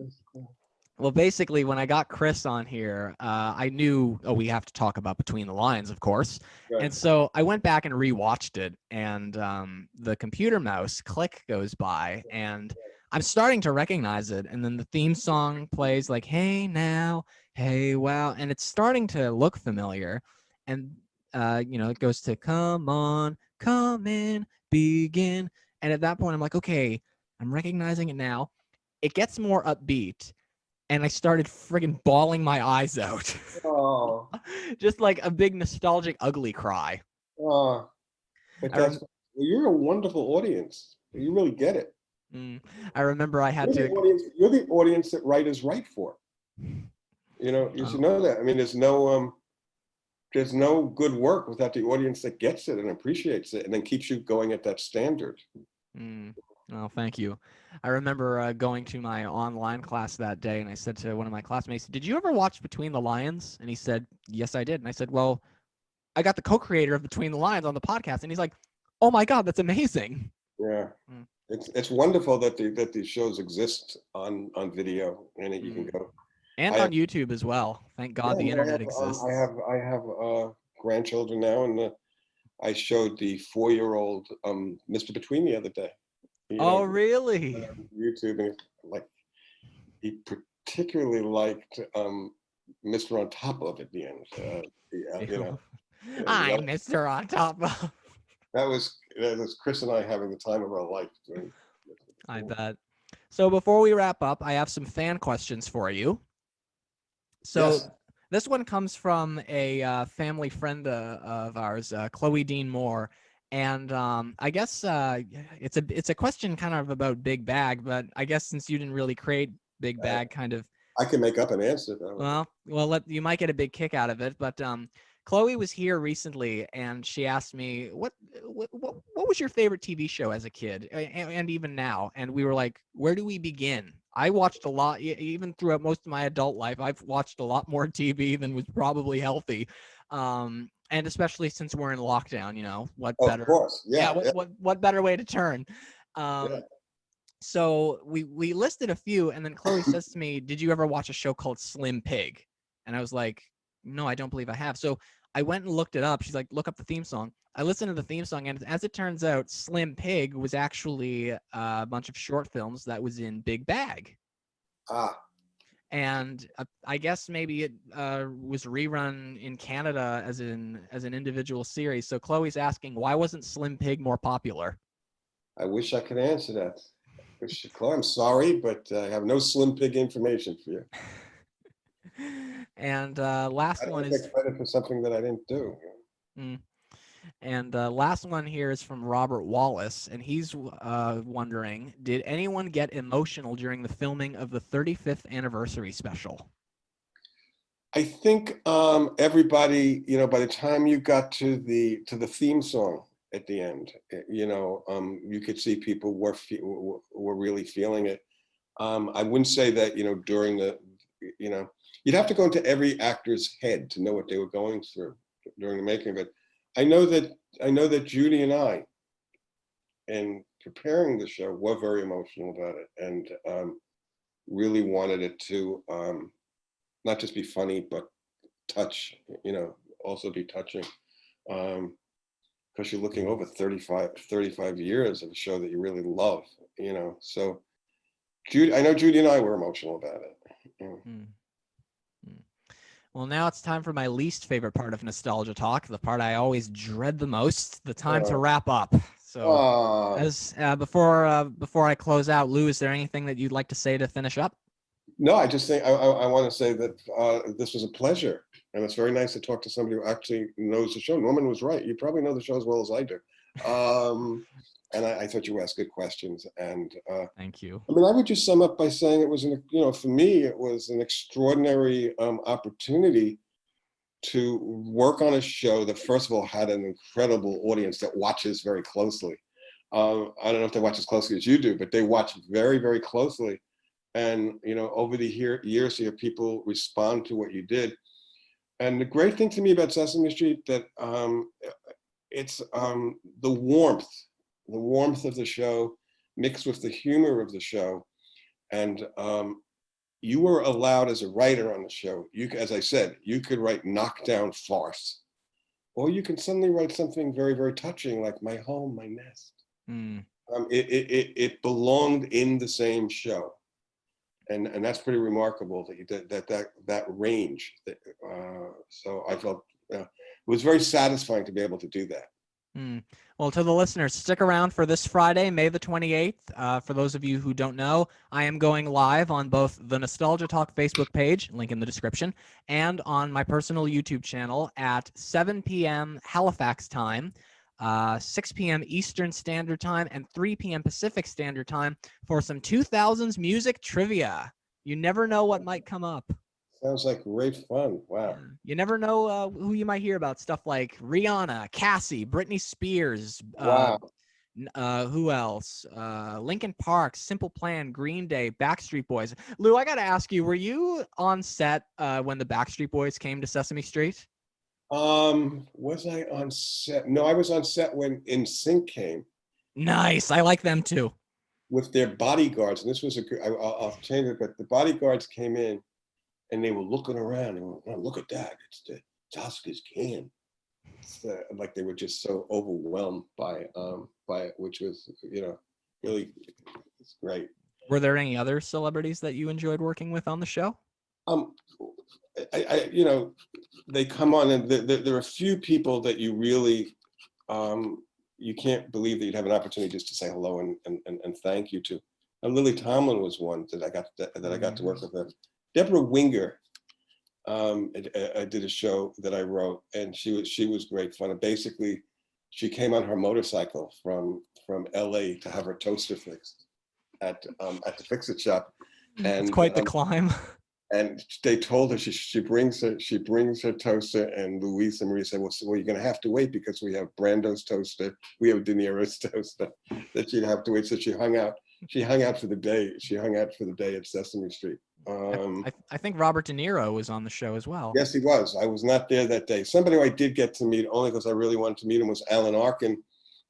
Well, basically, when I got Chris on here, I knew, we have to talk about Between the Lines, of course. Right. And so I went back and rewatched it, and the computer mouse click goes by, and I'm starting to recognize it. And then the theme song plays like, hey, now, hey, wow. And it's starting to look familiar. And, it goes to come on, come in, begin. And at that point, I'm like, okay, I'm recognizing it now. It gets more upbeat. And I started friggin' bawling my eyes out. Oh. Just like a big nostalgic ugly cry. Oh. You're a wonderful audience. You really get it. I remember I had you're the audience that writers write for. You know, you should know that. I mean, there's no good work without the audience that gets it and appreciates it and then keeps you going at that standard. Oh, thank you. I remember going to my online class that day, and I said to one of my classmates, "Did you ever watch Between the Lions?" And he said, "Yes, I did." And I said, "Well, I got the co-creator of Between the Lions on the podcast." And he's like, "Oh my God, that's amazing." Yeah, it's wonderful that these shows exist on video and that you can go. And on YouTube as well. Thank God the internet exists. I have grandchildren now, and I showed the 4-year-old Mr. Between the other day. Really? YouTube, and he particularly liked Mr. On Top of at the end. I'm Mr. On Top of. That was Chris and I having the time of our life. I bet. So before we wrap up, I have some fan questions for you. So yes. This one comes from a family friend of ours, Chloe Dean Moore. And I guess it's a question kind of about Big Bag, but I guess since you didn't really create Big Bag, kind of. I can make up an answer though. Well, you might get a big kick out of it. But Chloe was here recently, and she asked me, what was your favorite TV show as a kid, and even now? And we were like, where do we begin? I watched a lot, even throughout most of my adult life. I've watched a lot more TV than was probably healthy, and especially since we're in lockdown. What Oh, of better? course. Yeah, Yeah. Yeah. what better way to turn? Yeah. So we listed a few, and then Chloe says to me, "Did you ever watch a show called Slim Pig?" And I was like, "No, I don't believe I have." So I went and looked it up. She's like, "Look up the theme song." I listened to the theme song, and as it turns out, Slim Pig was actually a bunch of short films that was in Big Bag. Ah. And I guess maybe it was rerun in Canada as an individual series. So Chloe's asking, why wasn't Slim Pig more popular? I wish I could answer that. Chloe, I'm sorry, but I have no Slim Pig information for you. And I last one don't is take credit for something that I didn't do. And last one here is from Robert Wallace, and he's wondering, did anyone get emotional during the filming of the 35th anniversary special? I think everybody, by the time you got to the theme song at the end, you could see people were really feeling it. I wouldn't say that, during you'd have to go into every actor's head to know what they were going through during the making. But I know that Judy and I, in preparing the show, were very emotional about it, and really wanted it to not just be funny, but touch, also be touching. Because you're looking over 35 years of a show that you really love, So I know Judy and I were emotional about it. Well, now it's time for my least favorite part of Nostalgia Talk, the part I always dread the most, the time to wrap up. So before I close out, Lou, is there anything that you'd like to say to finish up? No, I just think I want to say that this was a pleasure, and it's very nice to talk to somebody who actually knows the show. Norman was right. You probably know the show as well as I do. And I thought you asked good questions. And thank you. I mean, I would just sum up by saying it was, for me, it was an extraordinary opportunity to work on a show that, first of all, had an incredible audience that watches very closely. I don't know if they watch as closely as you do, but they watch very, very closely. And, over the years, you have people respond to what you did. And the great thing to me about Sesame Street, that it's the warmth of the show mixed with the humor of the show. And you were allowed as a writer on the show, as I said, you could write knockdown farce, or you can suddenly write something very, very touching, like My Home, My Nest. It belonged in the same show. And that's pretty remarkable that range. So I felt it was very satisfying to be able to do that. Well, to the listeners, stick around for this Friday, May the 28th. For those of you who don't know, I am going live on both the Nostalgia Talk Facebook page, link in the description, and on my personal YouTube channel at 7 p.m. Halifax time, 6 p.m. Eastern Standard Time, and 3 p.m. Pacific Standard Time for some 2000s music trivia. You never know what might come up. Sounds like great fun. Wow. Yeah. You never know who you might hear about. Stuff like Rihanna, Cassie, Britney Spears. Wow. Who else? Linkin Park, Simple Plan, Green Day, Backstreet Boys. Lou, I got to ask you, were you on set when the Backstreet Boys came to Sesame Street? Was I on set? No, I was on set when NSYNC came. Nice. I like them too. With their bodyguards. And this was I'll change it, but the bodyguards came in and they were looking around and went, oh, look at that. It's Tosca's can. Like they were just so overwhelmed by it, which was, really, it's great. Were there any other celebrities that you enjoyed working with on the show? They come on, and there are a few people that you really, you can't believe that you'd have an opportunity just to say hello and thank you to. And Lily Tomlin was one that I got to work with her. Deborah Winger, I did a show that I wrote, and she was great fun. And basically, she came on her motorcycle from LA to have her toaster fixed at the Fix-It shop. And it's quite the climb. And they told her she brings her toaster, and Luis and Maria said, well, you're going to have to wait because we have Brando's toaster, we have De Niro's toaster, that she'd have to wait. So she hung out for the day. She hung out for the day at Sesame Street. I think Robert De Niro was on the show as well. Yes, he was. I was not there that day. Somebody who I did get to meet, only because I really wanted to meet him, was Alan Arkin,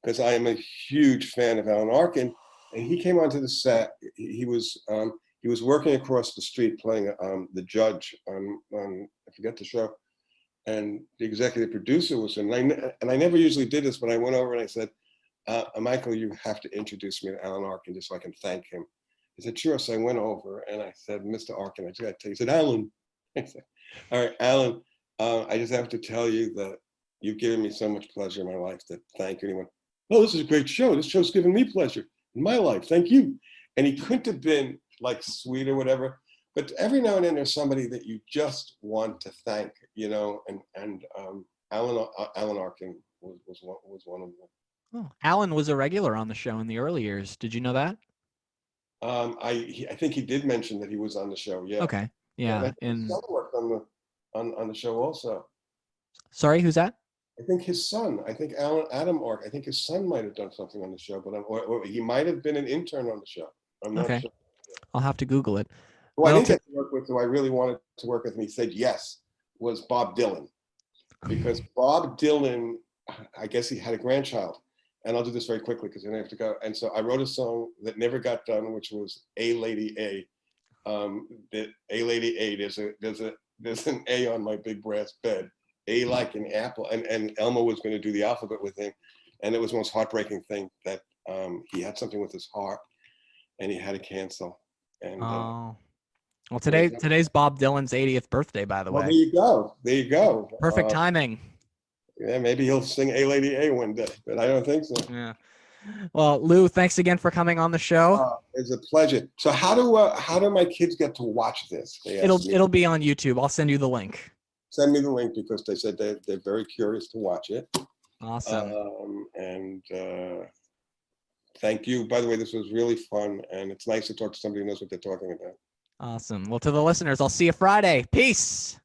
because I am a huge fan of Alan Arkin. And he came onto the set. He was working across the street playing the judge on I forget the show, and the executive producer was him. And I never usually did this, but I went over and I said, Michael, you have to introduce me to Alan Arkin just so I can thank him. He said, sure. So I went over and I said, Mr. Arkin, I just got to tell you. He said, Alan. I said, all right, Alan, I just have to tell you that you've given me so much pleasure in my life that thank you. And he went, oh, this is a great show. This show's given me pleasure in my life. Thank you. And he couldn't have been like sweet or whatever, but every now and then there's somebody that you just want to thank, you know, and Alan Arkin was one of them. Oh, Alan was a regular on the show in the early years. Did you know that? I think he did mention that he was on the show. Yeah. Okay. Yeah. And his son worked on the show also. Sorry, who's that? I think his son. I think Adam Ark. I think his son might have done something on the show, but or he might have been an intern on the show. I'm not sure. I'll have to Google it. Who I didn't get to work with, who I really wanted to work with, and he said yes, was Bob Dylan, because Bob Dylan, I guess he had a grandchild. And I'll do this very quickly because I have to go. And so I wrote a song that never got done, which was "A Lady A." That "A Lady A." There's an A on my big brass bed. A like an apple. And Elmo was going to do the alphabet with him, and it was the most heartbreaking thing that he had something with his heart, and he had to cancel. And well, today's Bob Dylan's 80th birthday, by the way. There you go. There you go. Perfect timing. Yeah, maybe he'll sing "A Lady A" one day, but I don't think so. Yeah. Well, Lou, thanks again for coming on the show. It's a pleasure. So how do my kids get to watch this? It'll be on YouTube. I'll send you the link. Send me the link because they said they're very curious to watch it. Awesome. And thank you. By the way, this was really fun, and it's nice to talk to somebody who knows what they're talking about. Awesome. Well, to the listeners, I'll see you Friday. Peace.